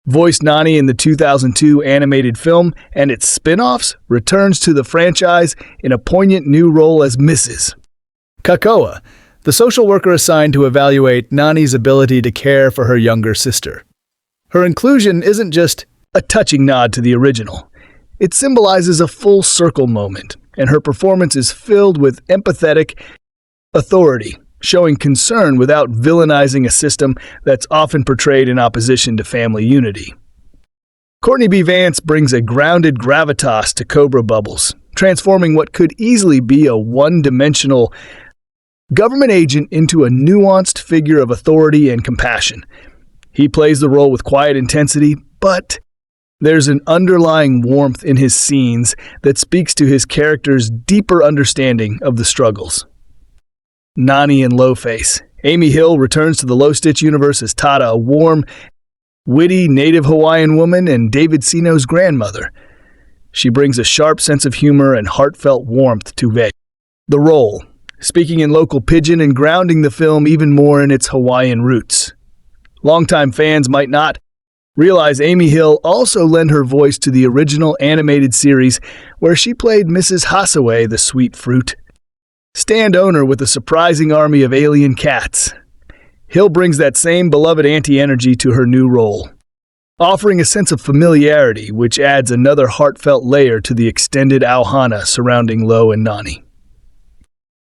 voiced Nani in the 2002 animated film and its spin-offs, returns to the franchise in a poignant new role as Mrs. Kakoa, the social worker assigned to evaluate Nani's ability to care for her younger sister. Her inclusion isn't just a touching nod to the original. It symbolizes a full-circle moment, and her performance is filled with empathetic authority, showing concern without villainizing a system that's often portrayed in opposition to family unity. Courtney B. Vance brings a grounded gravitas to Cobra Bubbles, transforming what could easily be a one-dimensional government agent into a nuanced figure of authority and compassion. He plays the role with quiet intensity, but there's an underlying warmth in his scenes that speaks to his character's deeper understanding of the struggles. Nani and Loface. Amy Hill returns to the Lilo and Stitch universe as Tata, a warm, witty native Hawaiian woman and David Sino's grandmother. She brings a sharp sense of humor and heartfelt warmth to the role, speaking in local pidgin and grounding the film even more in its Hawaiian roots. Longtime fans might not realize Amy Hill also lent her voice to the original animated series where she played Mrs. Hassaway, the sweet fruit stand owner with a surprising army of alien cats. Hill brings that same beloved auntie energy to her new role, offering a sense of familiarity which adds another heartfelt layer to the extended auhana surrounding Lo and Nani.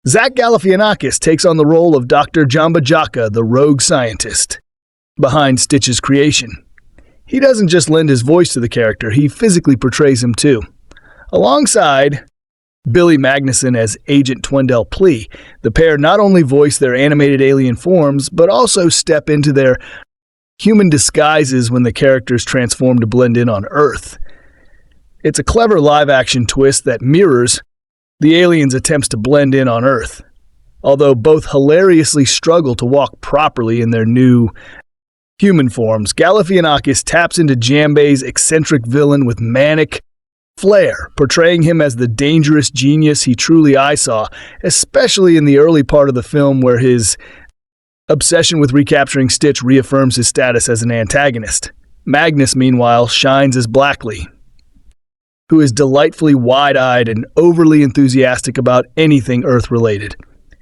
Zach Galifianakis takes on the role of Dr. Jamba Jaka, the rogue scientist behind Stitch's creation. He doesn't just lend his voice to the character, he physically portrays him too. Alongside Billy Magnuson as Agent Twendell Plea, the pair not only voice their animated alien forms, but also step into their human disguises when the characters transform to blend in on Earth. It's a clever live-action twist that mirrors the aliens' attempts to blend in on Earth, although both hilariously struggle to walk properly in their new human forms. Galifianakis taps into Jambe's eccentric villain with manic flair, portraying him as the dangerous genius he truly saw, especially in the early part of the film where his obsession with recapturing Stitch reaffirms his status as an antagonist. Magnus, meanwhile, shines as Blackley, who is delightfully wide-eyed and overly enthusiastic about anything Earth-related.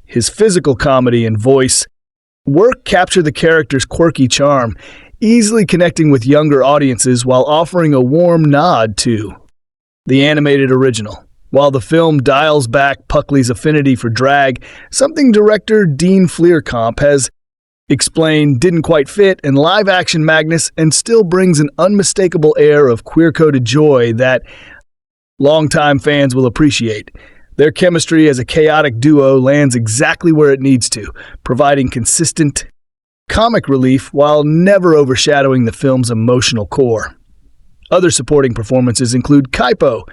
His physical comedy and voice work capture the character's quirky charm, easily connecting with younger audiences while offering a warm nod to the animated original. While the film dials back Puckley's affinity for drag, something director Dean Fleerkamp has explained didn't quite fit in live-action Magnus and still brings an unmistakable air of queer-coded joy that longtime fans will appreciate. Their chemistry as a chaotic duo lands exactly where it needs to, providing consistent comic relief while never overshadowing the film's emotional core. Other supporting performances include Kaipo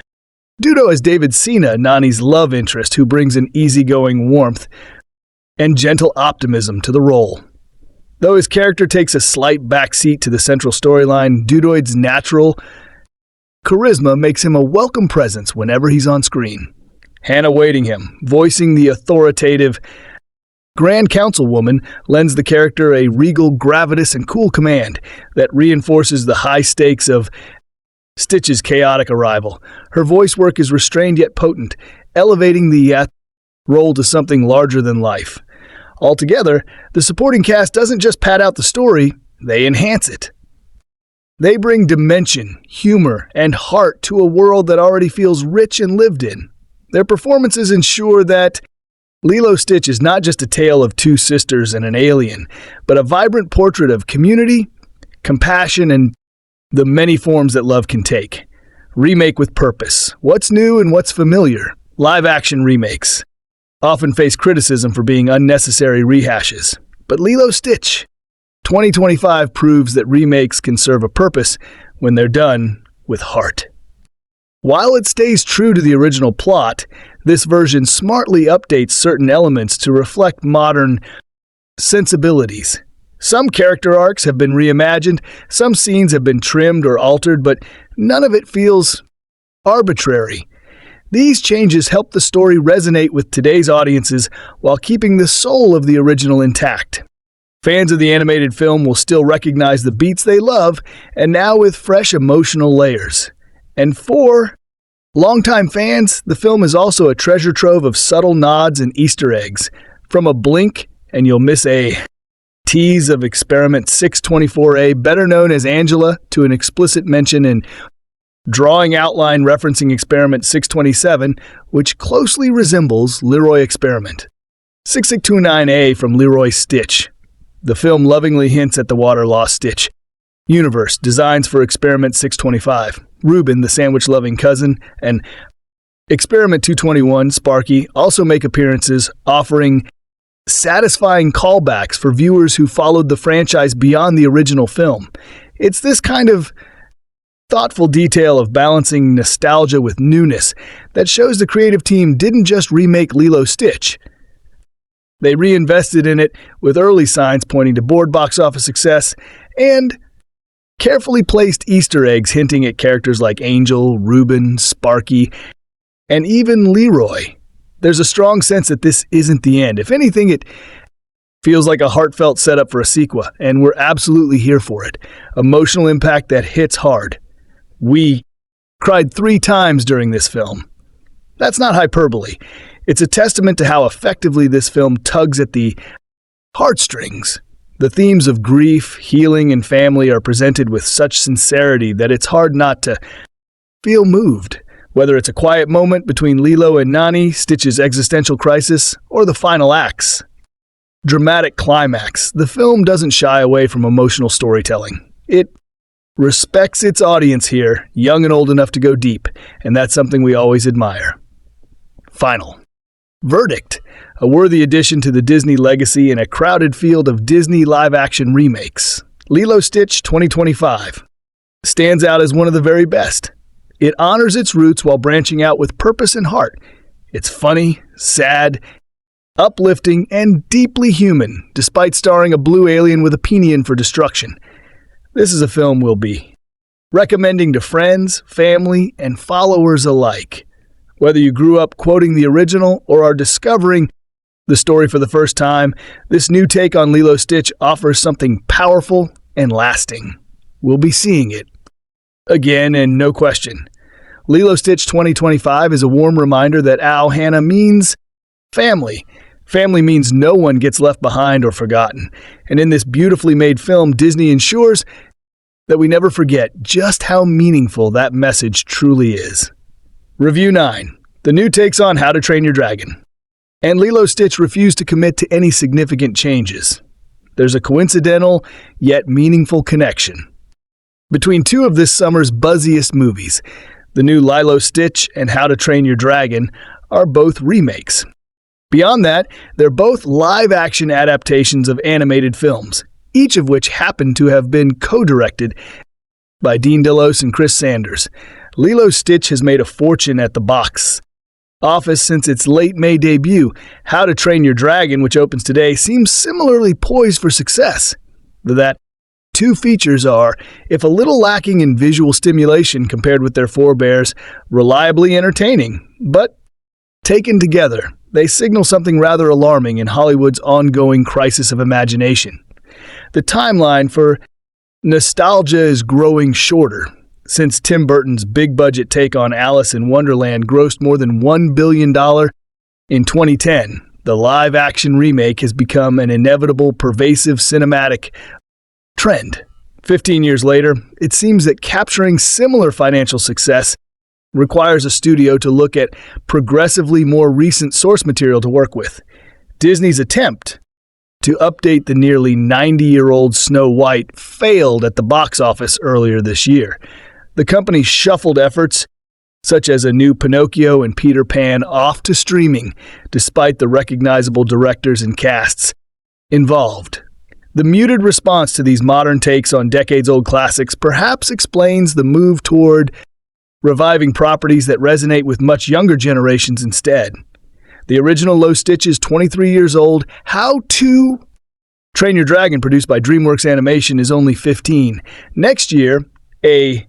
Dudo as David Sina, Nani's love interest, who brings an easygoing warmth and gentle optimism to the role. Though his character takes a slight backseat to the central storyline, Dudoid's natural charisma makes him a welcome presence whenever he's on screen. Hannah Waddingham, voicing the authoritative Grand Councilwoman, lends the character a regal gravitas and cool command that reinforces the high stakes of Stitch's chaotic arrival. Her voice work is restrained yet potent, elevating the role to something larger than life. Altogether, the supporting cast doesn't just pad out the story, they enhance it. They bring dimension, humor, and heart to a world that already feels rich and lived in. Their performances ensure that Lilo Stitch is not just a tale of two sisters and an alien, but a vibrant portrait of community, compassion, and the many forms that love can take. Remake with purpose. What's new and what's familiar? Live-action remakes often face criticism for being unnecessary rehashes. But Lilo Stitch 2025 proves that remakes can serve a purpose when they're done with heart. While it stays true to the original plot, this version smartly updates certain elements to reflect modern sensibilities. Some character arcs have been reimagined, some scenes have been trimmed or altered, but none of it feels arbitrary. These changes help the story resonate with today's audiences while keeping the soul of the original intact. Fans of the animated film will still recognize the beats they love, and now with fresh emotional layers. And for longtime fans, the film is also a treasure trove of subtle nods and Easter eggs. From a blink and you'll miss a tease of Experiment 624A, better known as Angela, to an explicit mention in drawing outline referencing Experiment 627, which closely resembles Leroy Experiment. 6629A from Leroy Stitch. The film lovingly hints at the water-lost Stitch universe, designs for Experiment 625. Reuben, the sandwich-loving cousin, and Experiment 221, Sparky, also make appearances, offering satisfying callbacks for viewers who followed the franchise beyond the original film. It's this kind of thoughtful detail of balancing nostalgia with newness that shows the creative team didn't just remake Lilo Stitch. They reinvested in it with early signs pointing to box office success and carefully placed Easter eggs hinting at characters like Angel, Reuben, Sparky, and even Leroy. There's a strong sense that this isn't the end. If anything, it feels like a heartfelt setup for a sequel, and we're absolutely here for it. Emotional impact that hits hard. We cried 3 times during this film. That's not hyperbole. It's a testament to how effectively this film tugs at the heartstrings. The themes of grief, healing, and family are presented with such sincerity that it's hard not to feel moved. Whether it's a quiet moment between Lilo and Nani, Stitch's existential crisis, or the final act's dramatic climax, the film doesn't shy away from emotional storytelling. It respects its audience here, young and old enough to go deep, and that's something we always admire. Final verdict: a worthy addition to the Disney legacy in a crowded field of Disney live-action remakes. Lilo Stitch 2025 stands out as one of the very best. It honors its roots while branching out with purpose and heart. It's funny, sad, uplifting, and deeply human, despite starring a blue alien with a pinion for destruction. This is a film we'll be recommending to friends, family, and followers alike. Whether you grew up quoting the original or are discovering the story for the first time, this new take on Lilo Stitch offers something powerful and lasting. We'll be seeing it again, and no question. Lilo Stitch 2025 is a warm reminder that Hannah means family. Family means no one gets left behind or forgotten. And in this beautifully made film, Disney ensures that we never forget just how meaningful that message truly is. Review 9. The new takes on How to Train Your Dragon. And Lilo Stitch refused to commit to any significant changes. There's a coincidental, yet meaningful connection between two of this summer's buzziest movies. The new Lilo Stitch and How to Train Your Dragon are both remakes. Beyond that, they're both live-action adaptations of animated films, each of which happen to have been co-directed by Dean Delos and Chris Sanders. Lilo and Stitch has made a fortune at the box office since its late May debut. How to Train Your Dragon, which opens today, seems similarly poised for success. That two features are, if a little lacking in visual stimulation compared with their forebears, reliably entertaining. But taken together, they signal something rather alarming in Hollywood's ongoing crisis of imagination. The timeline for nostalgia is growing shorter. Since Tim Burton's big-budget take on Alice in Wonderland grossed more than $1 billion in 2010, the live-action remake has become an inevitable, pervasive cinematic trend. 15 years later, it seems that capturing similar financial success requires a studio to look at progressively more recent source material to work with. Disney's attempt to update the nearly 90-year-old Snow White failed at the box office earlier this year. The company shuffled efforts, such as a new Pinocchio and Peter Pan, off to streaming, despite the recognizable directors and casts involved. The muted response to these modern takes on decades-old classics perhaps explains the move toward reviving properties that resonate with much younger generations instead. The original Lilo and Stitch is 23 years old. How to Train Your Dragon, produced by DreamWorks Animation, is only 15. Next year, a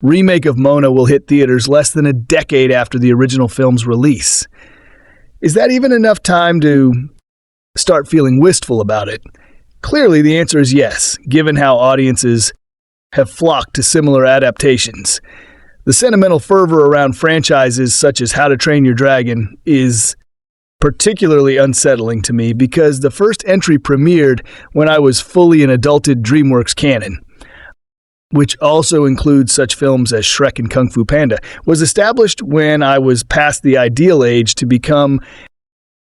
remake of Mona will hit theaters less than a decade after the original film's release. Is that even enough time to start feeling wistful about it? Clearly, the answer is yes, given how audiences have flocked to similar adaptations. The sentimental fervor around franchises such as How to Train Your Dragon is particularly unsettling to me because the first entry premiered when I was fully an adulted DreamWorks canon, which also includes such films as Shrek and Kung Fu Panda, was established when I was past the ideal age to become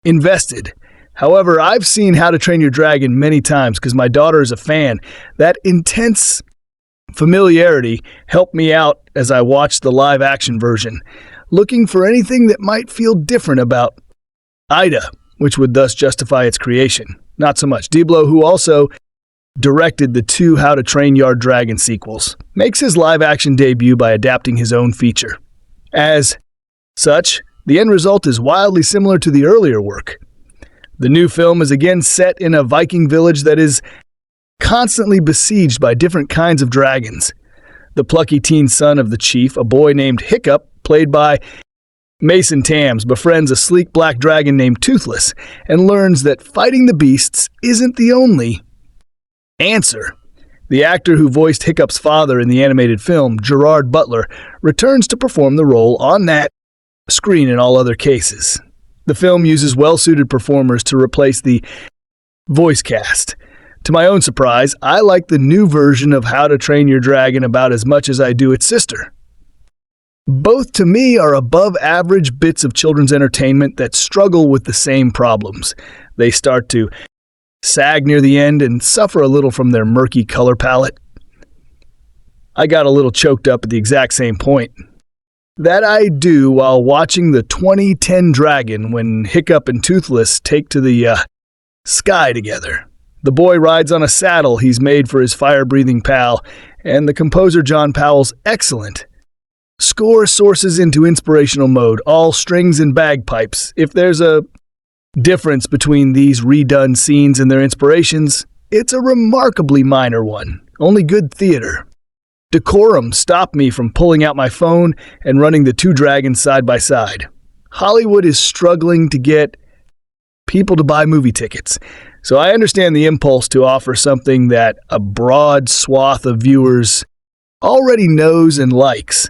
invested. However, I've seen How to Train Your Dragon many times because my daughter is a fan. That intense familiarity helped me out as I watched the live-action version, looking for anything that might feel different about Ida, which would thus justify its creation. Not so much. Diblo, who also directed the two How to Train Your Dragon sequels, makes his live-action debut by adapting his own feature. As such, the end result is wildly similar to the earlier work. The new film is again set in a Viking village that is constantly besieged by different kinds of dragons. The plucky teen son of the chief, a boy named Hiccup, played by Mason Tams, befriends a sleek black dragon named Toothless and learns that fighting the beasts isn't the only answer. The actor who voiced Hiccup's father in the animated film, Gerard Butler, returns to perform the role on that screen in all other cases. The film uses well-suited performers to replace the voice cast. To my own surprise, I like the new version of How to Train Your Dragon about as much as I do its sister. Both, to me, are above-average bits of children's entertainment that struggle with the same problems. They start to sag near the end and suffer a little from their murky color palette. I got a little choked up at the exact same point. That I do while watching the 2010 Dragon when Hiccup and Toothless take to the sky together. The boy rides on a saddle he's made for his fire-breathing pal, and the composer John Powell's excellent score sources into inspirational mode, all strings and bagpipes. If there's a difference between these redone scenes and their inspirations, it's a remarkably minor one. Only good theater. Decorum stopped me from pulling out my phone and running the two dragons side by side. Hollywood is struggling to get people to buy movie tickets, so I understand the impulse to offer something that a broad swath of viewers already knows and likes,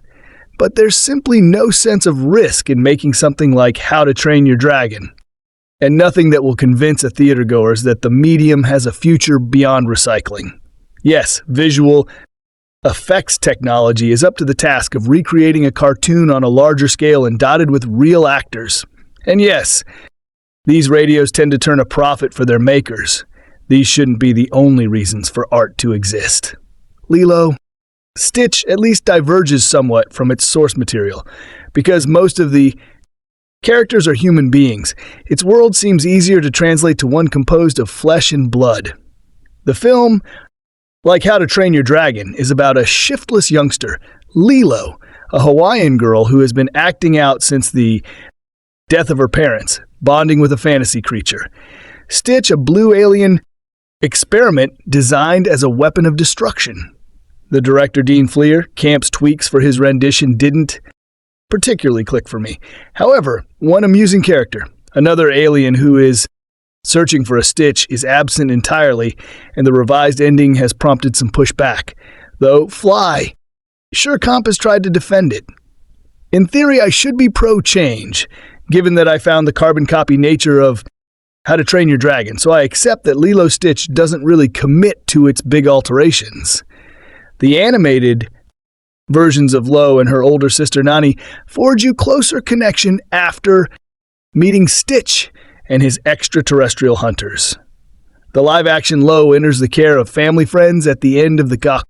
but there's simply no sense of risk in making something like How to Train Your Dragon, and nothing that will convince a theatergoers that the medium has a future beyond recycling. Yes, visual effects technology is up to the task of recreating a cartoon on a larger scale and dotted with real actors. And yes, these radios tend to turn a profit for their makers. These shouldn't be the only reasons for art to exist. Lilo and Stitch at least diverges somewhat from its source material, because most of the characters are human beings. Its world seems easier to translate to one composed of flesh and blood. The film, like How to Train Your Dragon, is about a shiftless youngster, Lilo, a Hawaiian girl who has been acting out since the death of her parents, bonding with a fantasy creature. Stitch, a blue alien experiment designed as a weapon of destruction. The director, Dean Fleer, Camp's tweaks for his rendition didn't particularly click for me. However, one amusing character, another alien who is searching for a Stitch, is absent entirely, and the revised ending has prompted some pushback. Though, Fly, sure, Comp has tried to defend it. In theory, I should be pro-change, given that I found the carbon copy nature of How to Train Your Dragon, so I accept that Lilo Stitch doesn't really commit to its big alterations. The animated versions of Lo and her older sister Nani forge you closer connection after meeting Stitch and his extraterrestrial hunters. The live-action Lo enters the care of family friends at the end of the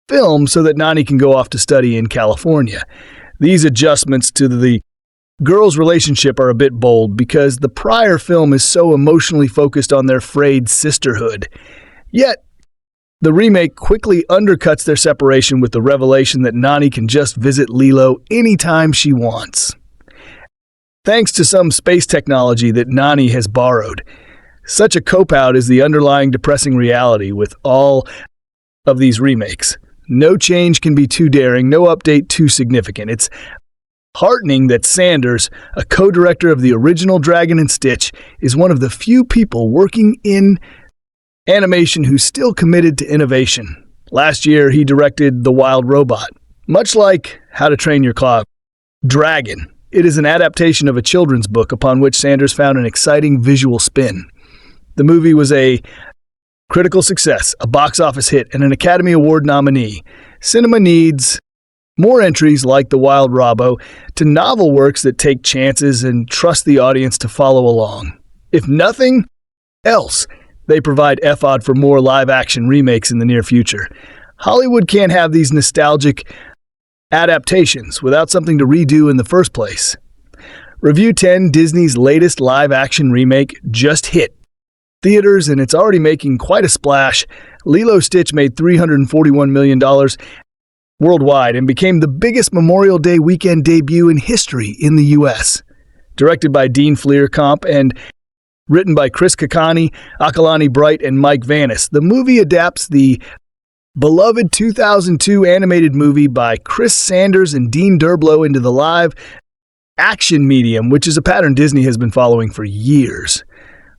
film so that Nani can go off to study in California. These adjustments to the girls' relationship are a bit bold because the prior film is so emotionally focused on their frayed sisterhood. Yet, the remake quickly undercuts their separation with the revelation that Nani can just visit Lilo anytime she wants. Thanks to some space technology that Nani has borrowed. Such a cop-out is the underlying depressing reality with all of these remakes. No change can be too daring, no update too significant. It's heartening that Sanders, a co-director of the original Dragon and Stitch, is one of the few people working in animation who's still committed to innovation. Last year, he directed The Wild Robot. Much like How to Train Your Dragon, it is an adaptation of a children's book upon which Sanders found an exciting visual spin. The movie was a critical success, a box office hit, and an Academy Award nominee. Cinema needs more entries like The Wild Robo to novel works that take chances and trust the audience to follow along. If nothing else, they provide FOD for more live-action remakes in the near future. Hollywood can't have these nostalgic adaptations without something to redo in the first place. Review 10, Disney's latest live-action remake, just hit theaters, and it's already making quite a splash. Lilo Stitch made $341 million worldwide and became the biggest Memorial Day weekend debut in history in the U.S. Directed by Dean Fleer, Comp, and written by Chris Kakani, Akalani Bright, and Mike Vanis, the movie adapts the beloved 2002 animated movie by Chris Sanders and Dean Derblow into the live action medium, which is a pattern Disney has been following for years.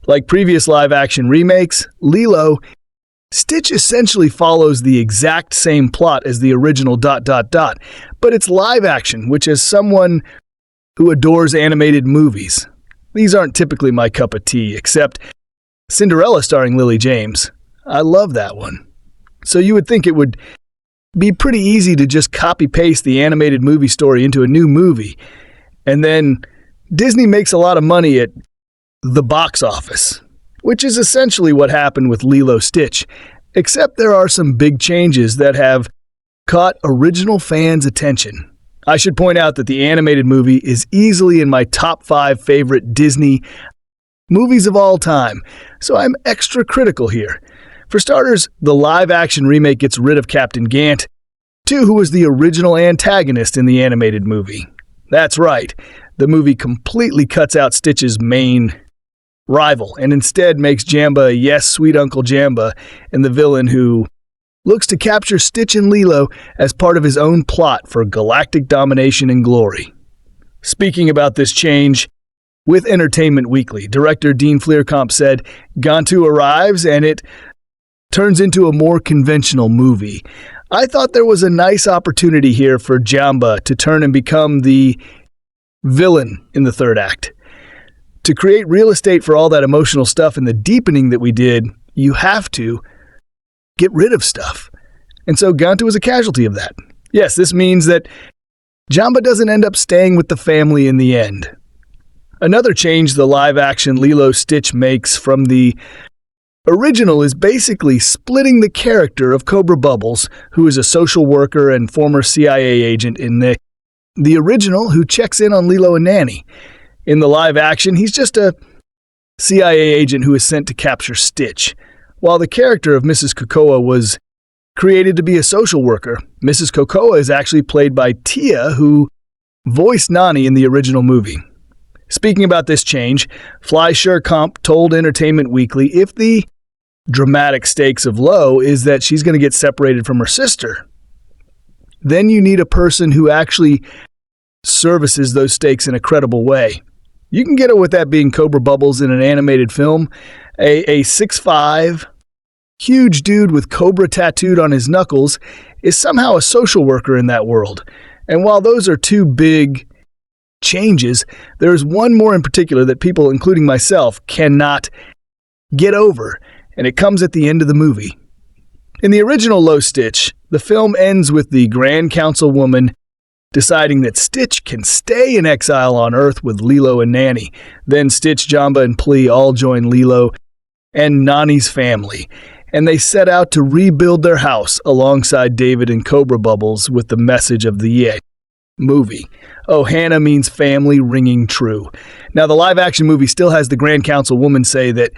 Like previous live-action remakes, Lilo, Stitch essentially follows the exact same plot as the original ... but it's live-action, which is someone who adores animated movies. These aren't typically my cup of tea, except Cinderella starring Lily James. I love that one. So you would think it would be pretty easy to just copy-paste the animated movie story into a new movie, and then Disney makes a lot of money at the box office, which is essentially what happened with Lilo Stitch, except there are some big changes that have caught original fans' attention. I should point out that the animated movie is easily in my top 5 favorite Disney movies of all time, so I'm extra critical here. For starters, the live-action remake gets rid of Captain Gant, too, who was the original antagonist in the animated movie. That's right, the movie completely cuts out Stitch's main rival, and instead makes Jamba, yes, sweet Uncle Jamba, and the villain who looks to capture Stitch and Lilo as part of his own plot for galactic domination and glory. Speaking about this change, with Entertainment Weekly, director Dean Fleerkamp said, Gantu arrives and it turns into a more conventional movie. I thought there was a nice opportunity here for Jamba to turn and become the villain in the third act. To create real estate for all that emotional stuff and the deepening that we did, you have to get rid of stuff. And so Gantu was a casualty of that. Yes, this means that Jamba doesn't end up staying with the family in the end. Another change the live-action Lilo Stitch makes from the original is basically splitting the character of Cobra Bubbles, who is a social worker and former CIA agent in the original, who checks in on Lilo and Nani. In the live action, he's just a CIA agent who is sent to capture Stitch, while the character of Mrs. Kokoa was created to be a social worker. Mrs. Cocoa is actually played by Tia, who voiced Nani in the original movie. Speaking about this change, Fly Comp told Entertainment Weekly if the dramatic stakes of Lo is that she's going to get separated from her sister, then you need a person who actually services those stakes in a credible way. You can get it with that being Cobra Bubbles in an animated film. A 6'5", huge dude with Cobra tattooed on his knuckles is somehow a social worker in that world. And while those are two big changes, there is one more in particular that people, including myself, cannot get over, and it comes at the end of the movie. In the original Lo Stitch, the film ends with the Grand Councilwoman deciding that Stitch can stay in exile on Earth with Lilo and Nani. Then Stitch, Jamba, and Plea all join Lilo and Nani's family, and they set out to rebuild their house alongside David and Cobra Bubbles with the message of the movie. Ohana means family, ringing true. Now, the live-action movie still has the Grand Councilwoman say that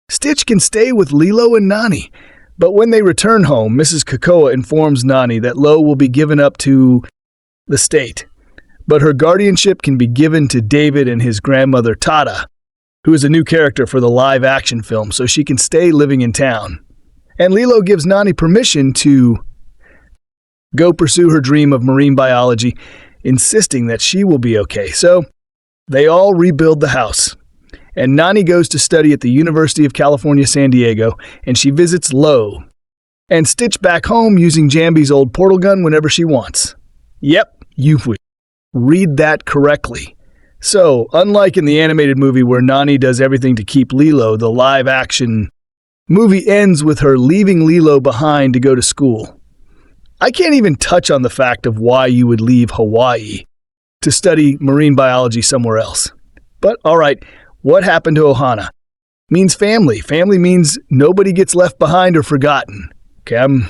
Stitch can stay with Lilo and Nani. But when they return home, Mrs. Cocoa informs Nani that Lo will be given up to the state, but her guardianship can be given to David and his grandmother Tata, who is a new character for the live-action film, so she can stay living in town. And Lilo gives Nani permission to go pursue her dream of marine biology, insisting that she will be okay. So they all rebuild the house. And Nani goes to study at the University of California, San Diego, and she visits Lo and Stitch back home using Jambi's old portal gun whenever she wants. Yep, you read that correctly. So, unlike in the animated movie where Nani does everything to keep Lilo, the live-action movie ends with her leaving Lilo behind to go to school. I can't even touch on the fact of why you would leave Hawaii to study marine biology somewhere else. But, all right, what happened to Ohana? Means family. Family means nobody gets left behind or forgotten. Okay, I'm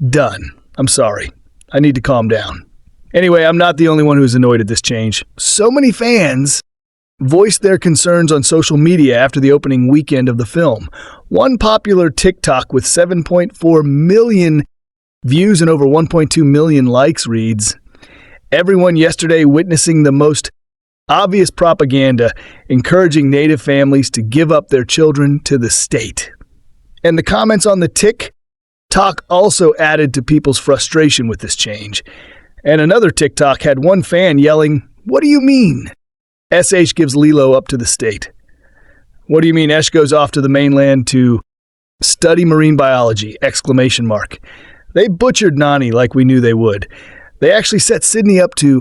done. I'm sorry. I need to calm down. Anyway, I'm not the only one who's annoyed at this change. So many fans voiced their concerns on social media after the opening weekend of the film. One popular TikTok with 7.4 million views and over 1.2 million likes reads, "Everyone yesterday witnessing the most obvious propaganda encouraging Native families to give up their children to the state." And the comments on the TikTok also added to people's frustration with this change. And another TikTok had one fan yelling, "What do you mean? SH gives Lilo up to the state. What do you mean Esh goes off to the mainland to study marine biology?" Exclamation mark. They butchered Nani like we knew they would. They actually set Sydney up to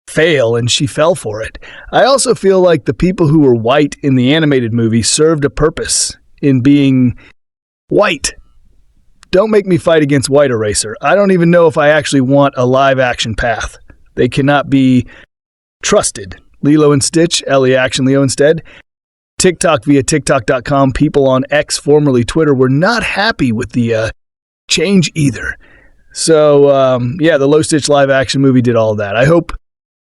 fail, and she fell for it. I also feel like the people who were white in the animated movie served a purpose in being white. Don't make me fight against White Eraser. I don't even know if I actually want a live-action path. They cannot be trusted. Lilo and Stitch, Ellie Action Leo instead. TikTok via TikTok.com. People on X, formerly Twitter, were not happy with the change either. So, the Lo Stitch live-action movie did all of that. I hope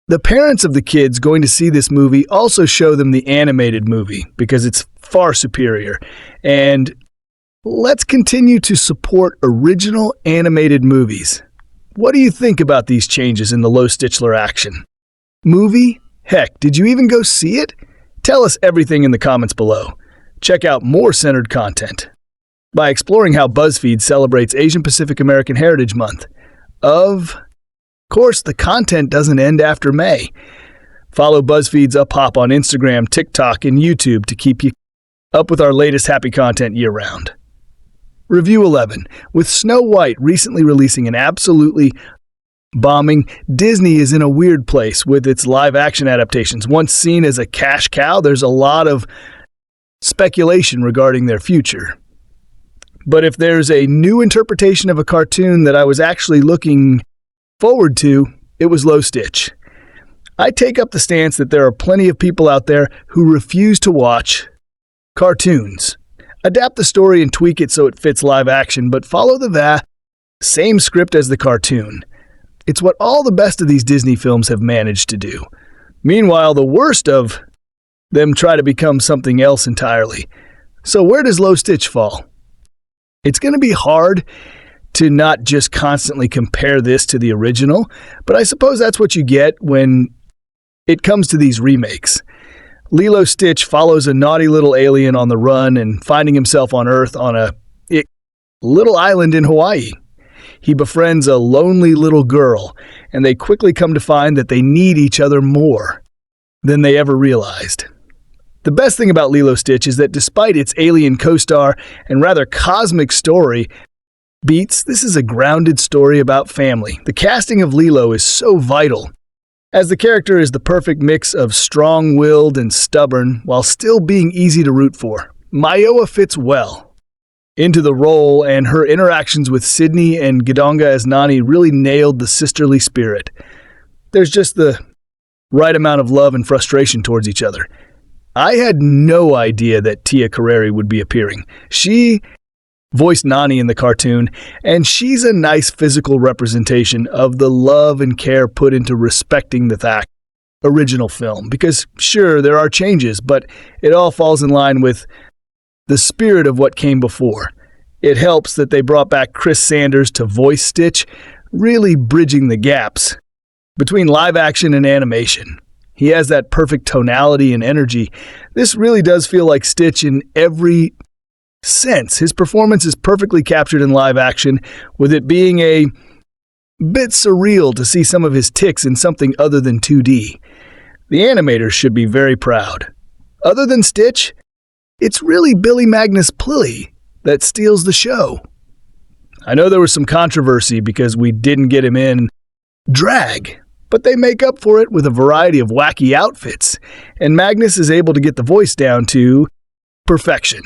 the parents of the kids going to see this movie also show them the animated movie because it's far superior. And let's continue to support original animated movies. What do you think about these changes in the Lo Stitchler action movie? Heck, did you even go see it? Tell us everything in the comments below. Check out more centered content by exploring how BuzzFeed celebrates Asian Pacific American Heritage Month. Of course, the content doesn't end after May. Follow BuzzFeed's Up Hop on Instagram, TikTok, and YouTube to keep you up with our latest happy content year-round. Review 11. With Snow White recently releasing an absolutely bombing, Disney is in a weird place with its live-action adaptations. Once seen as a cash cow, there's a lot of speculation regarding their future. But if there's a new interpretation of a cartoon that I was actually looking forward to, it was Lo Stitch. I take up the stance that there are plenty of people out there who refuse to watch cartoons. Adapt the story and tweak it so it fits live action, but follow the same script as the cartoon. It's what all the best of these Disney films have managed to do. Meanwhile, the worst of them try to become something else entirely. So where does Lo Stitch fall? It's going to be hard to not just constantly compare this to the original, but I suppose that's what you get when it comes to these remakes. Lilo Stitch follows a naughty little alien on the run and finding himself on Earth on a little island in Hawaii. He befriends a lonely little girl, and they quickly come to find that they need each other more than they ever realized. The best thing about Lilo Stitch is that despite its alien co-star and rather cosmic story beats, this is a grounded story about family. The casting of Lilo is so vital, as the character is the perfect mix of strong-willed and stubborn while still being easy to root for. Maia fits well into the role, and her interactions with Sydney and Agudong as Nani really nailed the sisterly spirit. There's just the right amount of love and frustration towards each other. I had no idea that Tia Carrere would be appearing. She voiced Nani in the cartoon, and she's a nice physical representation of the love and care put into respecting the original film. Because sure, there are changes, but it all falls in line with the spirit of what came before. It helps that they brought back Chris Sanders to voice Stitch, really bridging the gaps between live action and animation. He has that perfect tonality and energy. This really does feel like Stitch in every sense. His performance is perfectly captured in live action, with it being a bit surreal to see some of his tics in something other than 2D. The animators should be very proud. Other than Stitch, it's really Billy Magnus Plilly that steals the show. I know there was some controversy because we didn't get him in drag, but they make up for it with a variety of wacky outfits, and Magnus is able to get the voice down to perfection.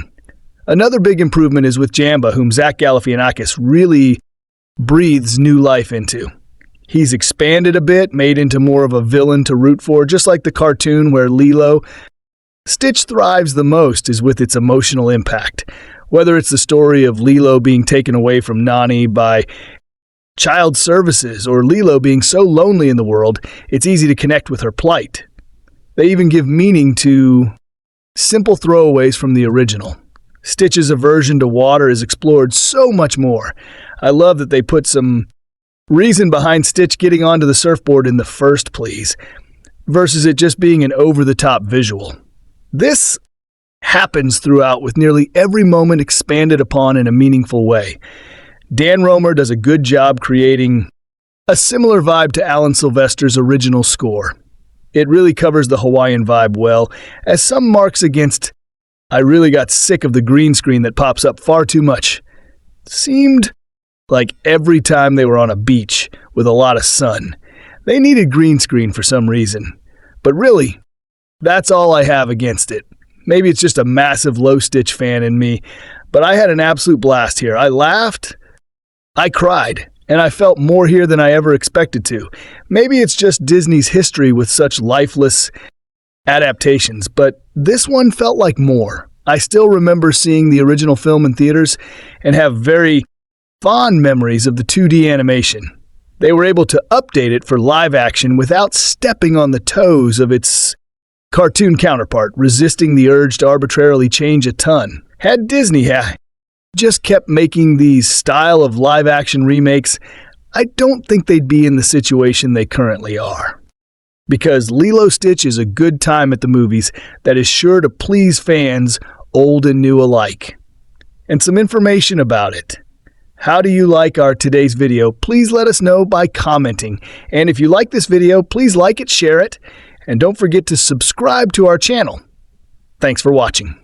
Another big improvement is with Jamba, whom Zach Galifianakis really breathes new life into. He's expanded a bit, made into more of a villain to root for, just like the cartoon where Lilo. Stitch thrives the most is with its emotional impact. Whether it's the story of Lilo being taken away from Nani by child services or Lilo being so lonely in the world, it's easy to connect with her plight. They even give meaning to simple throwaways from the original. Stitch's aversion to water is explored so much more. I love that they put some reason behind Stitch getting onto the surfboard in the first place, versus it just being an over-the-top visual. This happens throughout, with nearly every moment expanded upon in a meaningful way. Dan Romer does a good job creating a similar vibe to Alan Silvester's original score. It really covers the Hawaiian vibe well, as some marks against I really got sick of the green screen that pops up far too much. Seemed like every time they were on a beach with a lot of sun. They needed green screen for some reason. But really, that's all I have against it. Maybe it's just a massive low Stitch fan in me, but I had an absolute blast here. I laughed, I cried, and I felt more here than I ever expected to. Maybe it's just Disney's history with such lifeless adaptations, but this one felt like more. I still remember seeing the original film in theaters and have very fond memories of the 2D animation. They were able to update it for live action without stepping on the toes of its cartoon counterpart, resisting the urge to arbitrarily change a ton. Had Disney just kept making these style of live-action remakes, I don't think they'd be in the situation they currently are. Because Lilo Stitch is a good time at the movies that is sure to please fans, old and new alike. And some information about it. How do you like our today's video? Please let us know by commenting. And if you like this video, please like it, share it, and don't forget to subscribe to our channel. Thanks for watching.